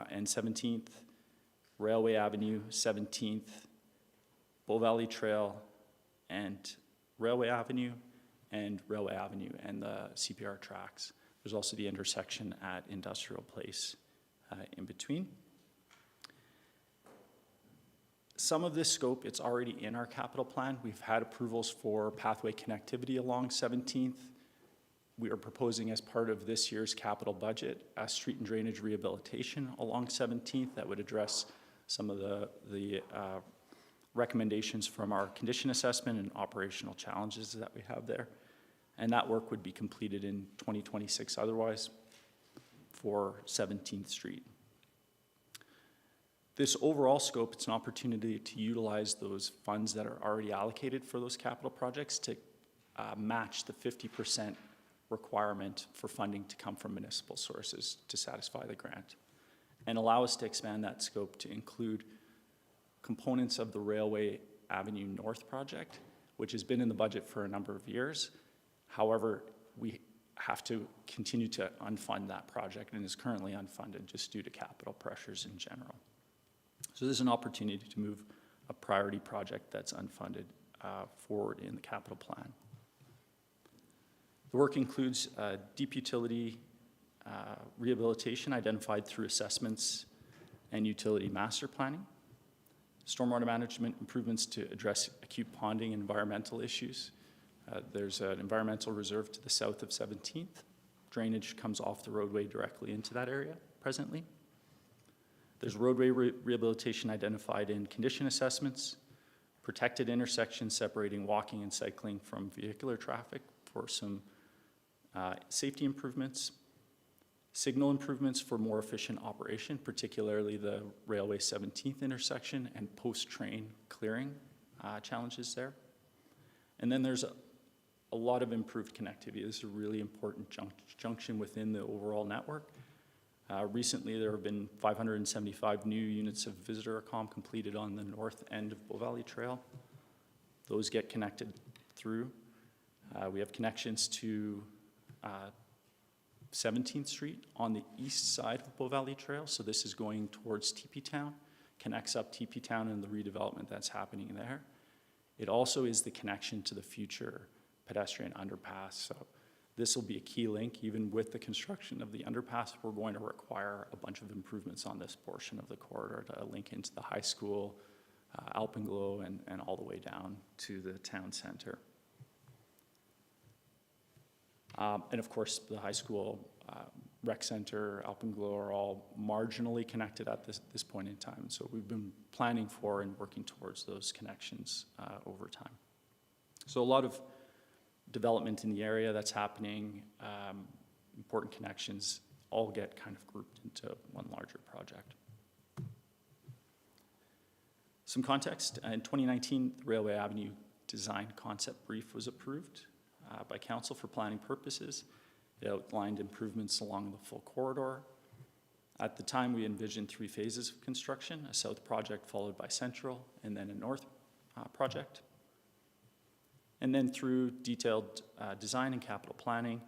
and 17th, Railway Avenue, 17th, Bow Valley Trail and Railway Avenue and the CPR tracks. There's also the intersection at Industrial Place in between. Some of this scope, it's already in our capital plan. We've had approvals for pathway connectivity along 17th. We are proposing as part of this year's capital budget a street and drainage rehabilitation along 17th that would address some of the recommendations from our condition assessment and operational challenges that we have there. And that work would be completed in 2026 otherwise for 17th Street. This overall scope, it's an opportunity to utilize those funds that are already allocated for those capital projects to match the 50% requirement for funding to come from municipal sources to satisfy the grant, and allow us to expand that scope to include components of the Railway Avenue North project, which has been in the budget for a number of years. However, we have to continue to unfund that project and is currently unfunded just due to capital pressures in general. So there's an opportunity to move a priority project that's unfunded forward in the capital plan. The work includes deep utility rehabilitation identified through assessments and utility master planning, stormwater management improvements to address acute ponding and environmental issues. There's an environmental reserve to the south of 17th. Drainage comes off the roadway directly into that area presently. There's roadway rehabilitation identified in condition assessments, protected intersections separating walking and cycling from vehicular traffic for some safety improvements, signal improvements for more efficient operation, particularly the Railway 17th intersection and post-train clearing challenges there. And then there's a lot of improved connectivity. This is a really important junction within the overall network. Recently, there have been 575 new units of visitor comm completed on the north end of Bow Valley Trail. Those get connected through. We have connections to 17th Street on the east side of Bow Valley Trail. So this is going towards Teepee Town, connects up Teepee Town and the redevelopment that's happening there. It also is the connection to the future pedestrian underpass. So this will be a key link. Even with the construction of the underpass, we're going to require a bunch of improvements on this portion of the corridor to link into the high school, Alpenglow, and all the way down to the town center. And of course, the high school, rec center, Alpenglow are all marginally connected at this point in time. And so we've been planning for and working towards those connections over time. So a lot of development in the area that's happening, important connections, all get kind of grouped into one larger project. Some context, in 2019, the Railway Avenue Design Concept Brief was approved by Council for planning purposes. It outlined improvements along the full corridor. At the time, we envisioned 3 phases of construction, a south project followed by central, and then a north project. And then through detailed design and capital planning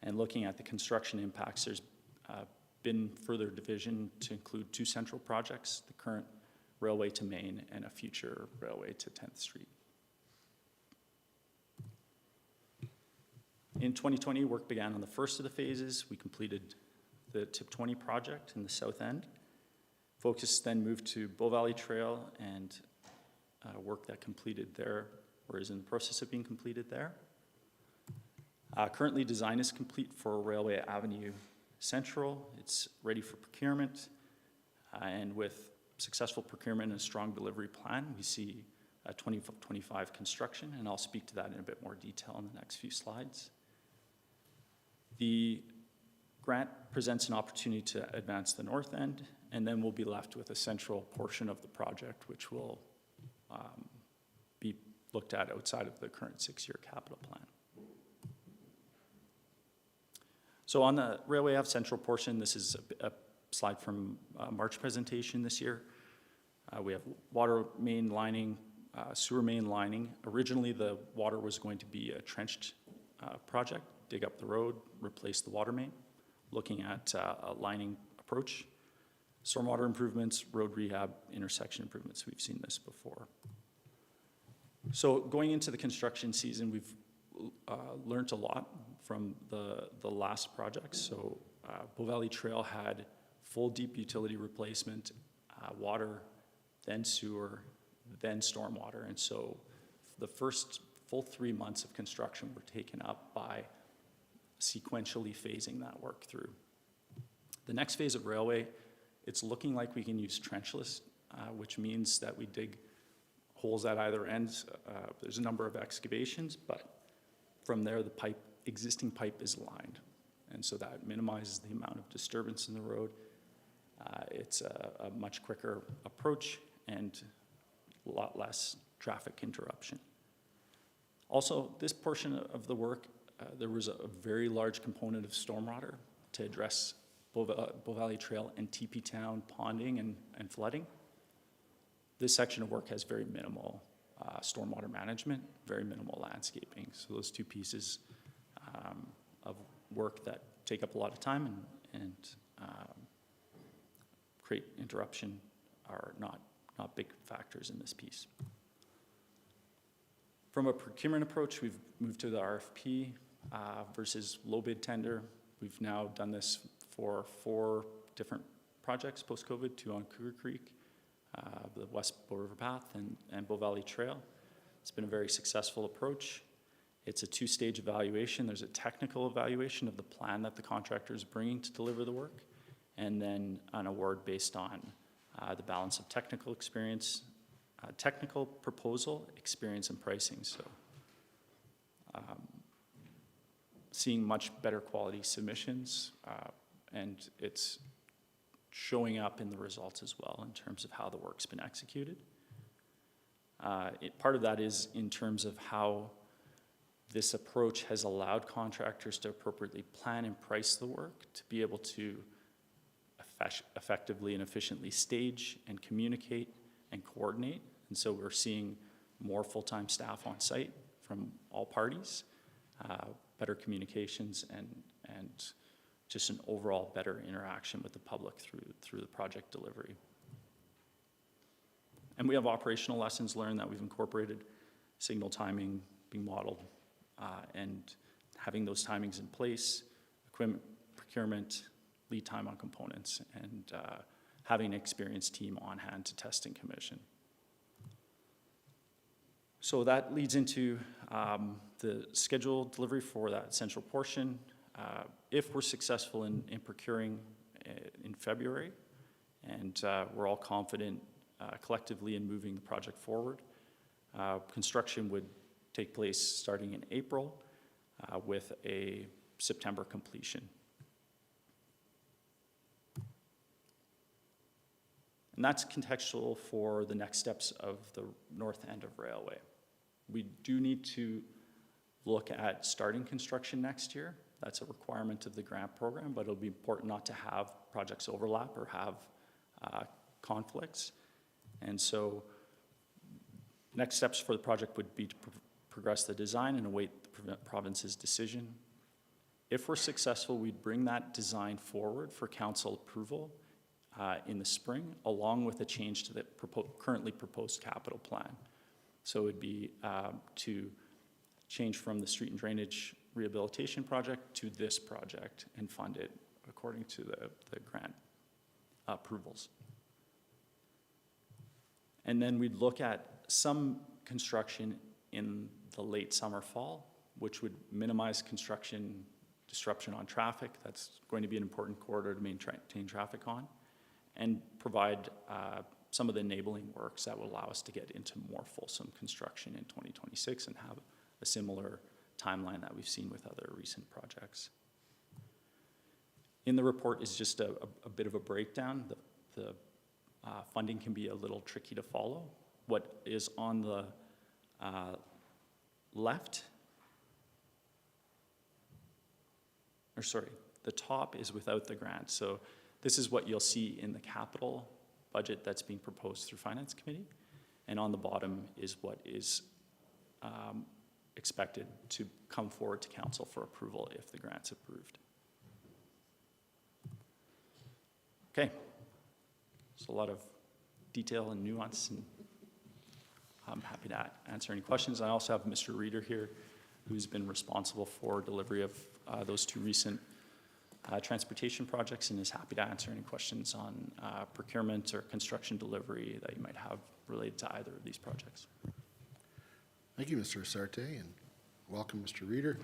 and looking at the construction impacts, there's been further division to include 2 central projects, the current railway to Main and a future railway to 10th Street. In 2020, work began on the first of the phases. We completed the TIP 20 project in the south end. Focus then moved to Bow Valley Trail and work that completed there, or is in the process of being completed there. Currently, design is complete for Railway Avenue Central. It's ready for procurement. And with successful procurement and a strong delivery plan, we see a 2025 construction, and I'll speak to that in a bit more detail in the next few slides. The grant presents an opportunity to advance the north end, and then we'll be left with a central portion of the project, which will be looked at outside of the current 6-year capital plan. So on the Railway Ave Central portion, this is a slide from March presentation this year. We have water main lining, sewer main lining. Originally, the water was going to be a trenched project, dig up the road, replace the water main, looking at a lining approach. Stormwater improvements, road rehab, intersection improvements. We've seen this before. So going into the construction season, we've learned a lot from the last project. So Bow Valley Trail had full deep utility replacement, water, then sewer, then stormwater. And so the first full 3 months of construction were taken up by sequentially phasing that work through. The next phase of railway, it's looking like we can use trenchless, which means that we dig holes at either ends. There's a number of excavations, but from there the existing pipe is lined. And so that minimizes the amount of disturbance in the road. It's a much quicker approach and a lot less traffic interruption. Also, this portion of the work, there was a very large component of stormwater to address Bow Valley Trail and Teepee Town ponding and flooding. This section of work has very minimal stormwater management, very minimal landscaping. So those 2 pieces of work that take up a lot of time and create interruption are not big factors in this piece. From a procurement approach, we've moved to the RFP versus low bid tender. We've now done this for 4 different projects post-COVID, 2 on Cougar Creek, the West Bow River Path, and Bow Valley Trail. It's been a very successful approach. It's a 2-stage evaluation. There's a technical evaluation of the plan that the contractor is bringing to deliver the work, and then an award based on the balance of technical experience technical proposal, experience, and pricing. So seeing much better quality submissions, and it's showing up in the results as well in terms of how the work's been executed. Part of that is in terms of how this approach has allowed contractors to appropriately plan and price the work, to be able to effectively and efficiently stage and communicate and coordinate. And so we're seeing more full-time staff on site from all parties, better communications, and just an overall better interaction with the public through the project delivery. And we have operational lessons learned that we've incorporated, signal timing being modeled, and having those timings in place, equipment procurement, lead time on components, and having an experienced team on hand to test and commission. So that leads into the scheduled delivery for that central portion. If we're successful in procuring in February, and we're all confident collectively in moving the project forward, construction would take place starting in April with a September completion. And that's contextual for the next steps of the north end of Railway. We do need to look at starting construction next year. That's a requirement of the grant program, but it'll be important not to have projects overlap or have conflicts. And so next steps for the project would be to progress the design and await the province's decision. If we're successful, we'd bring that design forward for council approval in the spring, along with a change to the currently proposed capital plan. So it would be to change from the street and drainage rehabilitation project to this project and fund it according to the grant approvals. And then we'd look at some construction in the late summer, fall, which would minimize construction disruption on traffic. That's going to be an important corridor to maintain traffic on, and provide some of the enabling works that will allow us to get into more fulsome construction in 2026 and have a similar timeline that we've seen with other recent projects. In the report is just a bit of a breakdown. The funding can be a little tricky to follow. What is on the left, or sorry, the top is without the grant. So this is what you'll see in the capital budget that's being proposed through Finance Committee. And on the bottom is what is expected to come forward to council for approval if the grant's approved. Okay, so a lot of detail and nuance, and I'm happy to answer any questions. I also have Mr. Reader here, who's been responsible for delivery of those two recent transportation projects, and is happy to answer any questions on procurement or construction delivery that you might have related to either of these projects. Thank you, Mr. Sarte, and welcome, Mr. Reader.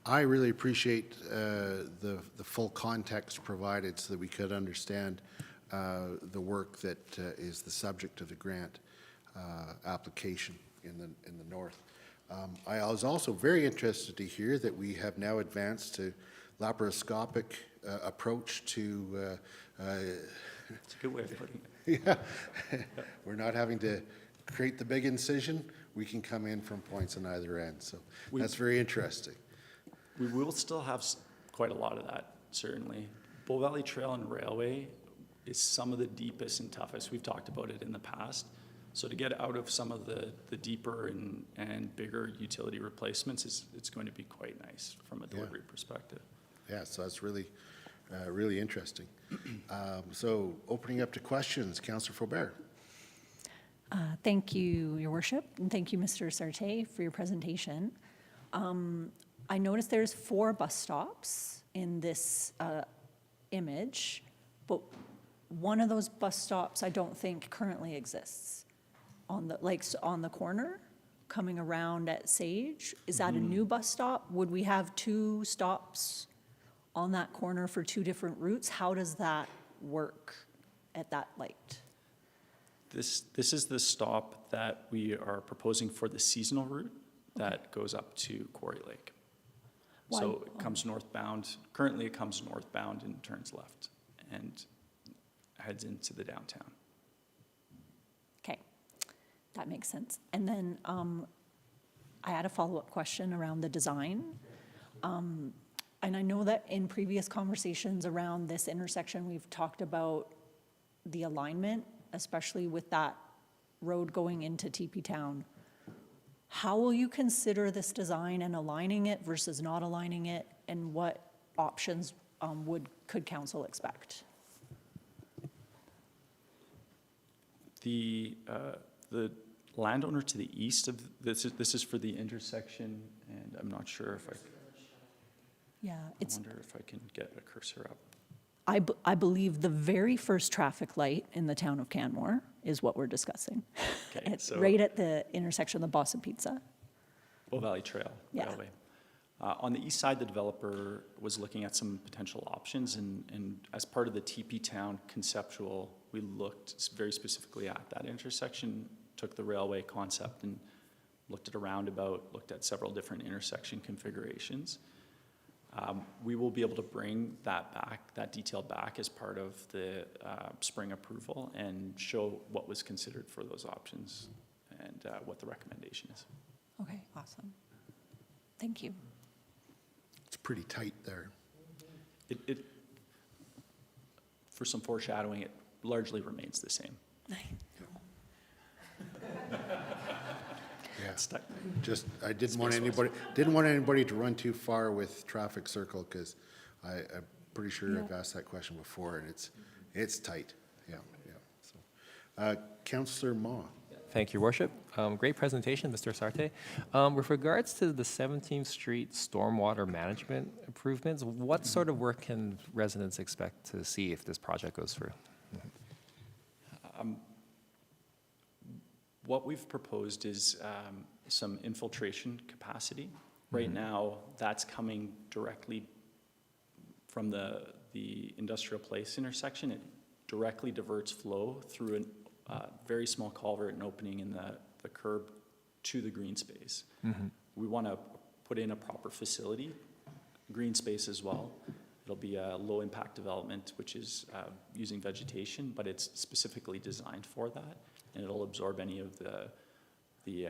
I really appreciate the full context provided so that we could understand the work that is the subject of the grant application in the north. I was also very interested to hear that we have now advanced to laparoscopic approach to. It's a good way of putting it. Yeah, we're not having to create the big incision. We can come in from points on either end. So that's very interesting. We will still have quite a lot of that, certainly. Bow Valley Trail and Railway is some of the deepest and toughest. We've talked about it in the past. So to get out of some of the deeper and bigger utility replacements, it's going to be quite nice from a delivery perspective. Yeah, so that's really, really interesting. So opening up to questions, Councillor Faubert. Thank you, Your Worship, and thank you, Mr. Sarte, for your presentation. I noticed there's 4 bus stops in this image, but one of those bus stops I don't think currently exists. On the corner, coming around at Sage, is that a new bus stop? Would we have 2 stops on that corner for 2 different routes? How does that work at that light? This is the stop that we are proposing for the seasonal route that goes up to Quarry Lake. So it comes northbound, currently it comes northbound and turns left and heads into the downtown. Okay, that makes sense. And then I had a follow-up question around the design. And I know that in previous conversations around this intersection, we've talked about the alignment, especially with that road going into Teepee Town. How will you consider this design and aligning it versus not aligning it, and what options could council expect? The landowner to the east of, this is for the intersection, and I'm not sure if Yeah, I wonder if I can get a cursor up. I believe the very first traffic light in the town of Canmore is what we're discussing. Okay, It's so- right at the intersection of the Boston Pizza. Bow Valley Trail Yeah. Railway. On the east side, the developer was looking at some potential options, and as part of the Teepee Town conceptual, we looked very specifically at that intersection, took the railway concept and looked at a roundabout, looked at several different intersection configurations. We will be able to bring that back, that detail back as part of the spring approval and show what was considered for those options and what the recommendation is. Okay, awesome. Thank you. It's pretty tight there. It, for some foreshadowing, it largely remains the same. Yeah, It's tight. just, I didn't want anybody to run too far with traffic circle, because I'm pretty sure I've asked that question before, and it's tight, yeah. So, Councillor Ma. Thank you, Worship. Great presentation, Mr. Sarte. With regards to the 17th Street stormwater management improvements, what sort of work can residents expect to see if this project goes through? What we've proposed is some infiltration capacity. Right now, that's coming directly from the Industrial Place intersection. It directly diverts flow through a very small culvert and opening in the curb to the green space. We want to put in a proper facility, green space as well. It'll be a low-impact development, which is using vegetation, but it's specifically designed for that, and it'll absorb any of the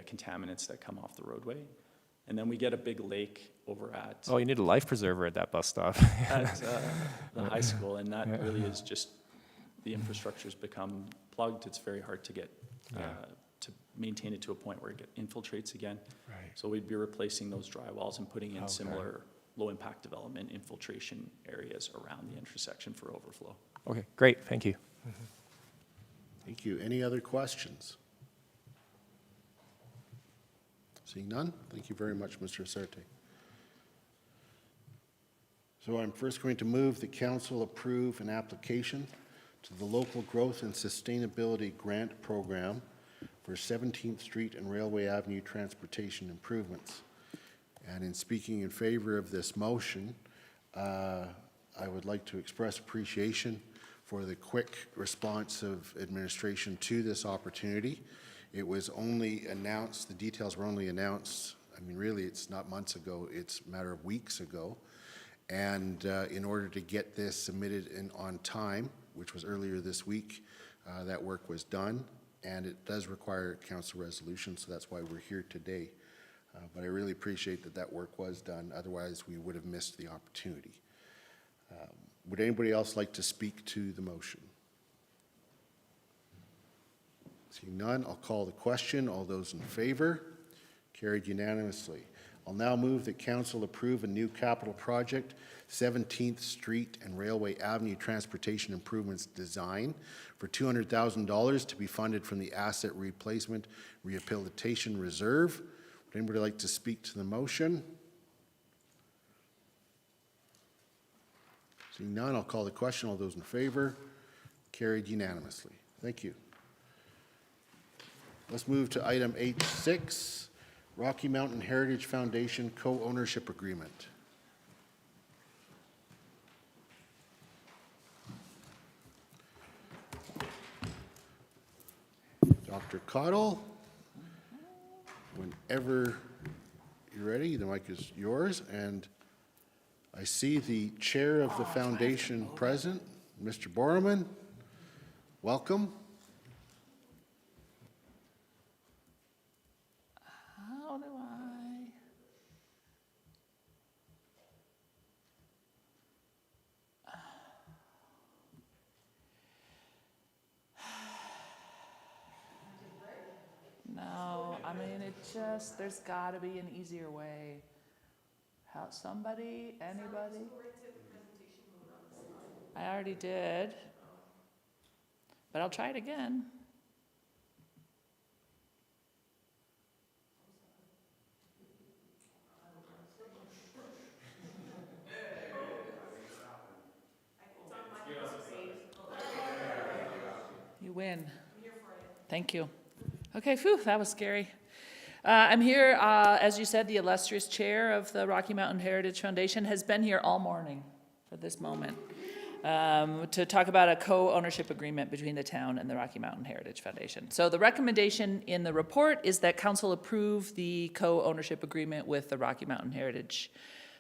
contaminants that come off the roadway. And then we get a big lake over at Oh, you need a life preserver at that bus stop. at the high school, and that really is just, the infrastructure's become plugged. It's very hard to get, to maintain it to a point where it infiltrates again. Right. So we'd be replacing those dry walls and putting in similar low-impact development infiltration areas around the intersection for overflow. Okay, great, thank you. Thank you. Any other questions? Seeing none, thank you very much, Mr. Sarte. So I'm first going to move the council approve an application to the Local Growth and Sustainability Grant Program for 17th Street and Railway Avenue transportation improvements. And in speaking in favor of this motion, I would like to express appreciation for the quick response of administration to this opportunity. It was only announced, the details were only announced, I mean, really, it's not months ago, it's a matter of weeks ago. And in order to get this submitted on time, which was earlier this week, that work was done, and it does require council resolution, so that's why we're here today. But I really appreciate that that work was done, otherwise we would have missed the opportunity. Would anybody else like to speak to the motion? Seeing none, I'll call the question. All those in favor? Carried unanimously. I'll now move that council approve a new capital project, 17th Street and Railway Avenue Transportation Improvements Design for $200,000 to be funded from the Asset Replacement Rehabilitation Reserve. Would anybody like to speak to the motion? Seeing none, I'll call the question. All those in favor? Carried unanimously. Thank you. Let's move to item 8.6, Rocky Mountain Heritage Foundation Co-Ownership Agreement. Dr. Cottle, whenever you're ready, the mic is yours. And I see the chair of the foundation present, Mr. Borman. Welcome. How do I? No, I mean, there's gotta be an easier way. How, somebody, anybody? I already did. But I'll try it again. You win. Thank you. Okay, phew, that was scary. I'm here, as you said, the illustrious chair of the Rocky Mountain Heritage Foundation has been here all morning for this moment to talk about a co-ownership agreement between the town and the Rocky Mountain Heritage Foundation. So the recommendation in the report is that council approve the co-ownership agreement with the Rocky Mountain Heritage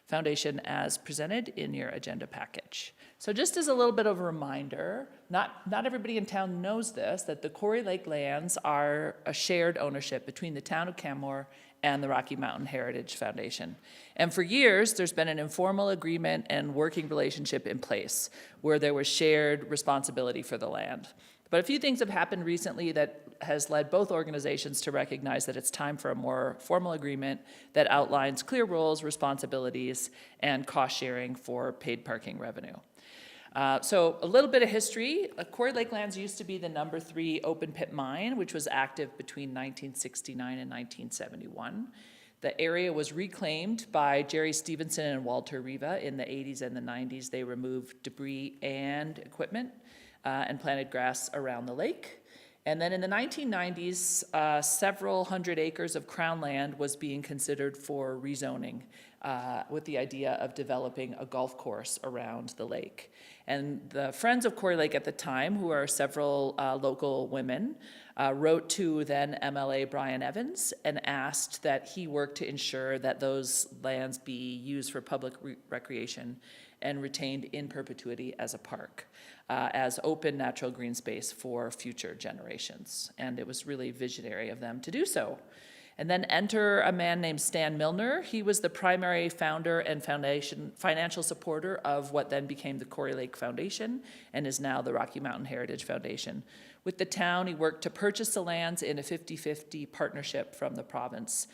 Foundation as presented in your agenda package. So just as a little bit of a reminder, not everybody in town knows this, that the Quarry Lake lands are a shared ownership between the town of Canmore and the Rocky Mountain Heritage Foundation. And for years, there's been an informal agreement and working relationship in place where there was shared responsibility for the land. But a few things have happened recently that has led both organizations to recognize that it's time for a more formal agreement that outlines clear roles, responsibilities, and cost sharing for paid parking revenue. So a little bit of history. Quarry Lake Lands used to be the number 3 open pit mine, which was active between 1969 and 1971. The area was reclaimed by Jerry Stevenson and Walter Riva in the 80s and the 90s. They removed debris and equipment and planted grass around the lake. And then in the 1990s, several hundred acres of crown land was being considered for rezoning with the idea of developing a golf course around the lake. And the Friends of Quarry Lake at the time, who are several local women, wrote to then MLA Brian Evans and asked that he work to ensure that those lands be used for public recreation and retained in perpetuity as a park, as open natural green space for future generations. And it was really visionary of them to do so. And then enter a man named Stan Milner. He was the primary founder and financial supporter of what then became the Quarry Lake Foundation and is now the Rocky Mountain Heritage Foundation. With the town, he worked to purchase the lands in a 50-50 partnership from the province,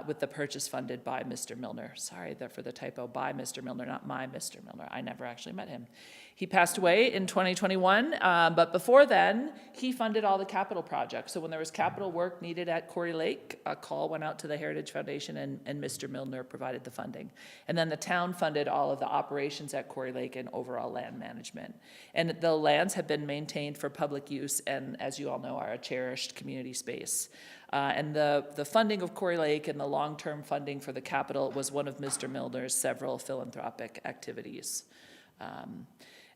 with the purchase funded by Mr. Milner. Sorry for the typo, by Mr. Milner, not my Mr. Milner. I never actually met him. He passed away in 2021, but before then, he funded all the capital projects. So when there was capital work needed at Quarry Lake, a call went out to the Heritage Foundation and Mr. Milner provided the funding. And then the town funded all of the operations at Quarry Lake and overall land management. And the lands have been maintained for public use and, as you all know, are a cherished community space. And the funding of Quarry Lake and the long-term funding for the capital was one of Mr. Milner's several philanthropic activities.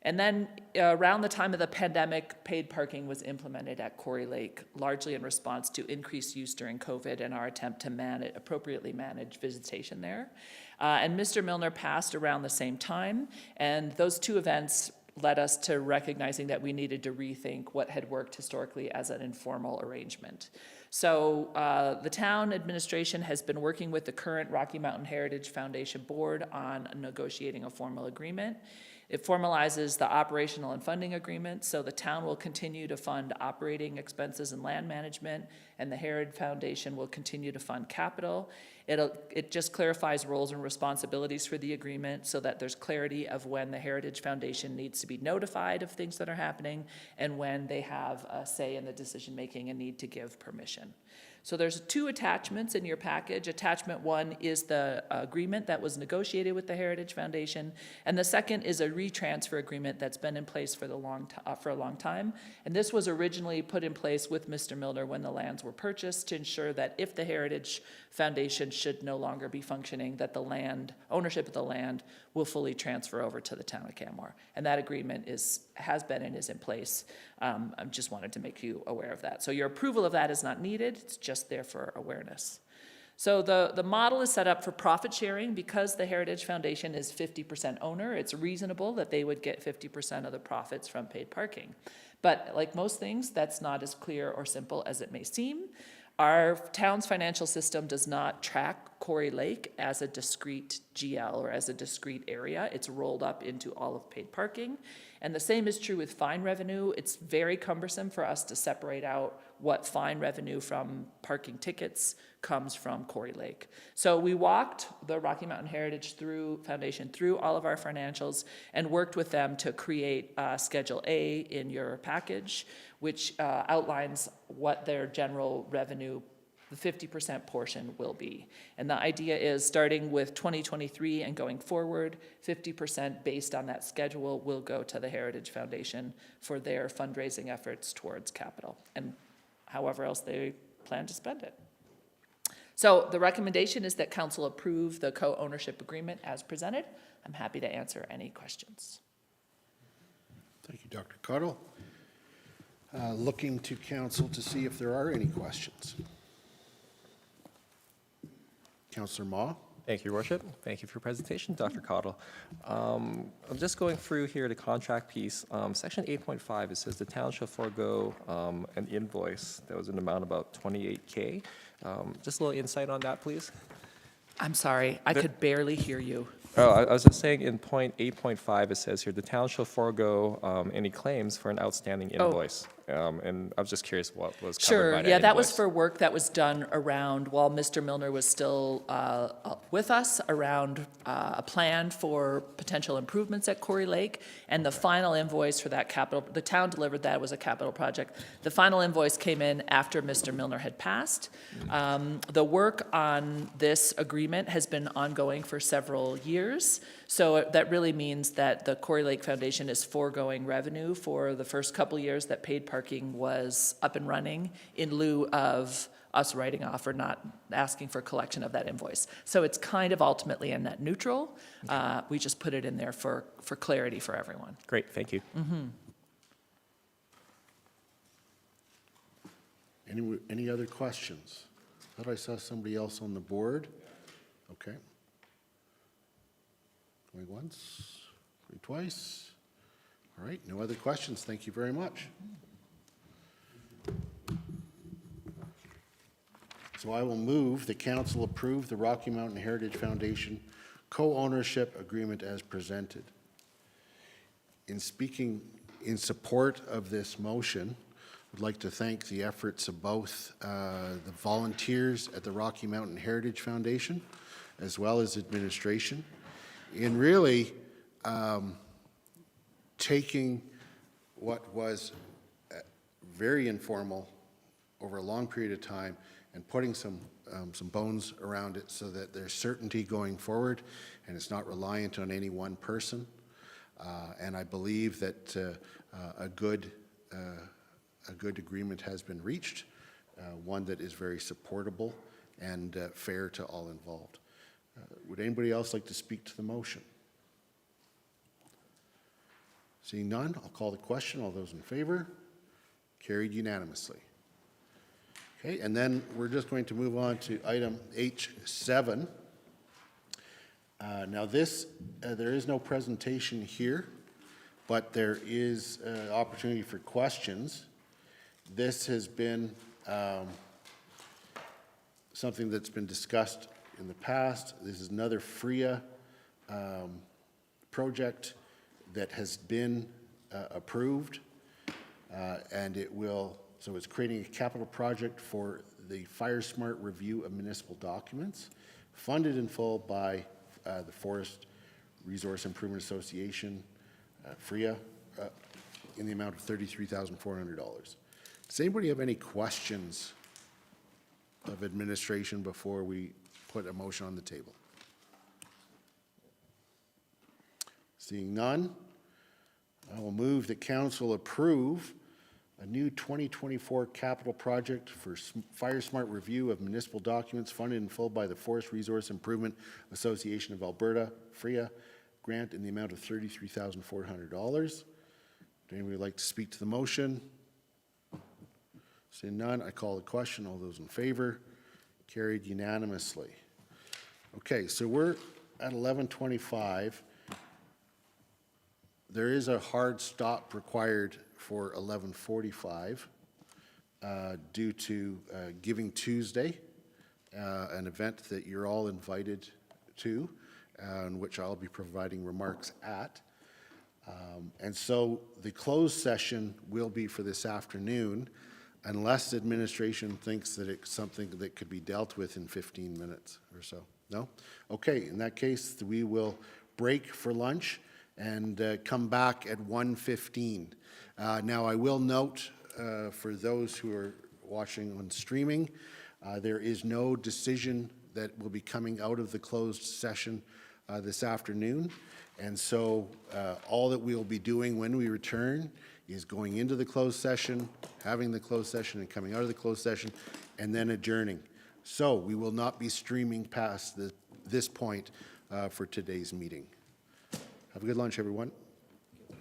And then around the time of the pandemic, paid parking was implemented at Quarry Lake, largely in response to increased use during COVID and our attempt to appropriately manage visitation there. And Mr. Milner passed around the same time, and those two events led us to recognizing that we needed to rethink what had worked historically as an informal arrangement. So the town administration has been working with the current Rocky Mountain Heritage Foundation Board on negotiating a formal agreement. It formalizes the operational and funding agreement, so the town will continue to fund operating expenses and land management, and the Heritage Foundation will continue to fund capital. It just clarifies roles and responsibilities for the agreement so that there's clarity of when the Heritage Foundation needs to be notified of things that are happening and when they have a say in the decision-making and need to give permission. So there's 2 attachments in your package. Attachment 1 is the agreement that was negotiated with the Heritage Foundation, and the second is a retransfer agreement that's been in place for a long time. And this was originally put in place with Mr. Milner when the lands were purchased to ensure that if the Heritage Foundation should no longer be functioning, that the land, ownership of the land will fully transfer over to the town of Canmore. And that agreement has been and is in place. I just wanted to make you aware of that. So your approval of that is not needed. It's just there for awareness. So the model is set up for profit sharing. Because the Heritage Foundation is 50% owner, it's reasonable that they would get 50% of the profits from paid parking. But like most things, that's not as clear or simple as it may seam. Our town's financial system does not track Quarry Lake as a discrete GL or as a discrete area. It's rolled up into all of paid parking. And the same is true with fine revenue. It's very cumbersome for us to separate out what fine revenue from parking tickets comes from Quarry Lake. So we walked the Rocky Mountain Heritage Foundation through all of our financials and worked with them to create Schedule A in your package, which outlines what their general revenue, the 50% portion, will be. And the idea is, starting with 2023 and going forward, 50% based on that schedule will go to the Heritage Foundation for their fundraising efforts towards capital, and however else they plan to spend it. So the recommendation is that council approve the co-ownership agreement as presented. I'm happy to answer any questions. Thank you, Dr. Cottle. Looking to council to see if there are any questions. Councillor Ma. Thank you, Your Worship. Thank you for your presentation, Dr. Cottle. I'm just going through here the contract piece. Section 8.5, it says the town shall forego an invoice that was an amount about $28K. Just a little insight on that, please. I'm sorry, I could barely hear you. Oh, I was just saying in point 8.5, it says here, the town shall forego any claims for an outstanding invoice. And I was just curious what was covered by that Sure, yeah, that was invoice. for work that was done around, while Mr. Milner was still with us, around a plan for potential improvements at Quarry Lake. And the final invoice for that capital, the town delivered that, it was a capital project. The final invoice came in after Mr. Milner had passed. The work on this agreement has been ongoing for several years. So that really means that the Quarry Lake Foundation is foregoing revenue for the first couple years that paid parking was up and running, in lieu of us writing off or not asking for collection of that invoice. So it's kind of ultimately a net neutral. We just put it in there for clarity for everyone. Great, thank you. Any other questions? I thought I saw somebody else on the board. Okay. Going once, going twice. All right, no other questions. Thank you very much. So I will move the council approve the Rocky Mountain Heritage Foundation co-ownership agreement as presented. In speaking in support of this motion, I'd like to thank the efforts of both the volunteers at the Rocky Mountain Heritage Foundation, as well as administration, in really taking what was very informal over a long period of time and putting some bones around it so that there's certainty going forward and it's not reliant on any one person. And I believe that a good agreement has been reached, one that is very supportable and fair to all involved. Would anybody else like to speak to the motion? Seeing none, I'll call the question. All those in favor? Carried unanimously. Okay, and then we're just going to move on to item H7. Now this, there is no presentation here, but there is opportunity for questions. This has been something that's been discussed in the past. This is another FRIA project that has been approved, and it will, so it's creating a capital project for the FireSmart review of municipal documents, funded in full by the Forest Resource Improvement Association, FRIA, in the amount of $33,400. Does anybody have any questions of administration before we put a motion on the table? Seeing none, I will move that council approve a new 2024 capital project for FireSmart review of municipal documents funded in full by the Forest Resource Improvement Association of Alberta, FRIA, grant in the amount of $33,400. Would anybody like to speak to the motion? Seeing none, I call the question. All those in favor? Carried unanimously. Okay, so we're at 11:25. There is a hard stop required for 11:45 due to Giving Tuesday, an event that you're all invited to, in which I'll be providing remarks at. And so the closed session will be for this afternoon, unless administration thinks that it's something that could be dealt with in 15 minutes or so. No? Okay, in that case, we will break for lunch and come back at 1:15. Now, I will note for those who are watching on streaming, there is no decision that will be coming out of the closed session this afternoon. And so all that we will be doing when we return is going into the closed session, having the closed session and coming out of the closed session, and then adjourning. So we will not be streaming past this point for today's meeting. Have a good lunch, everyone.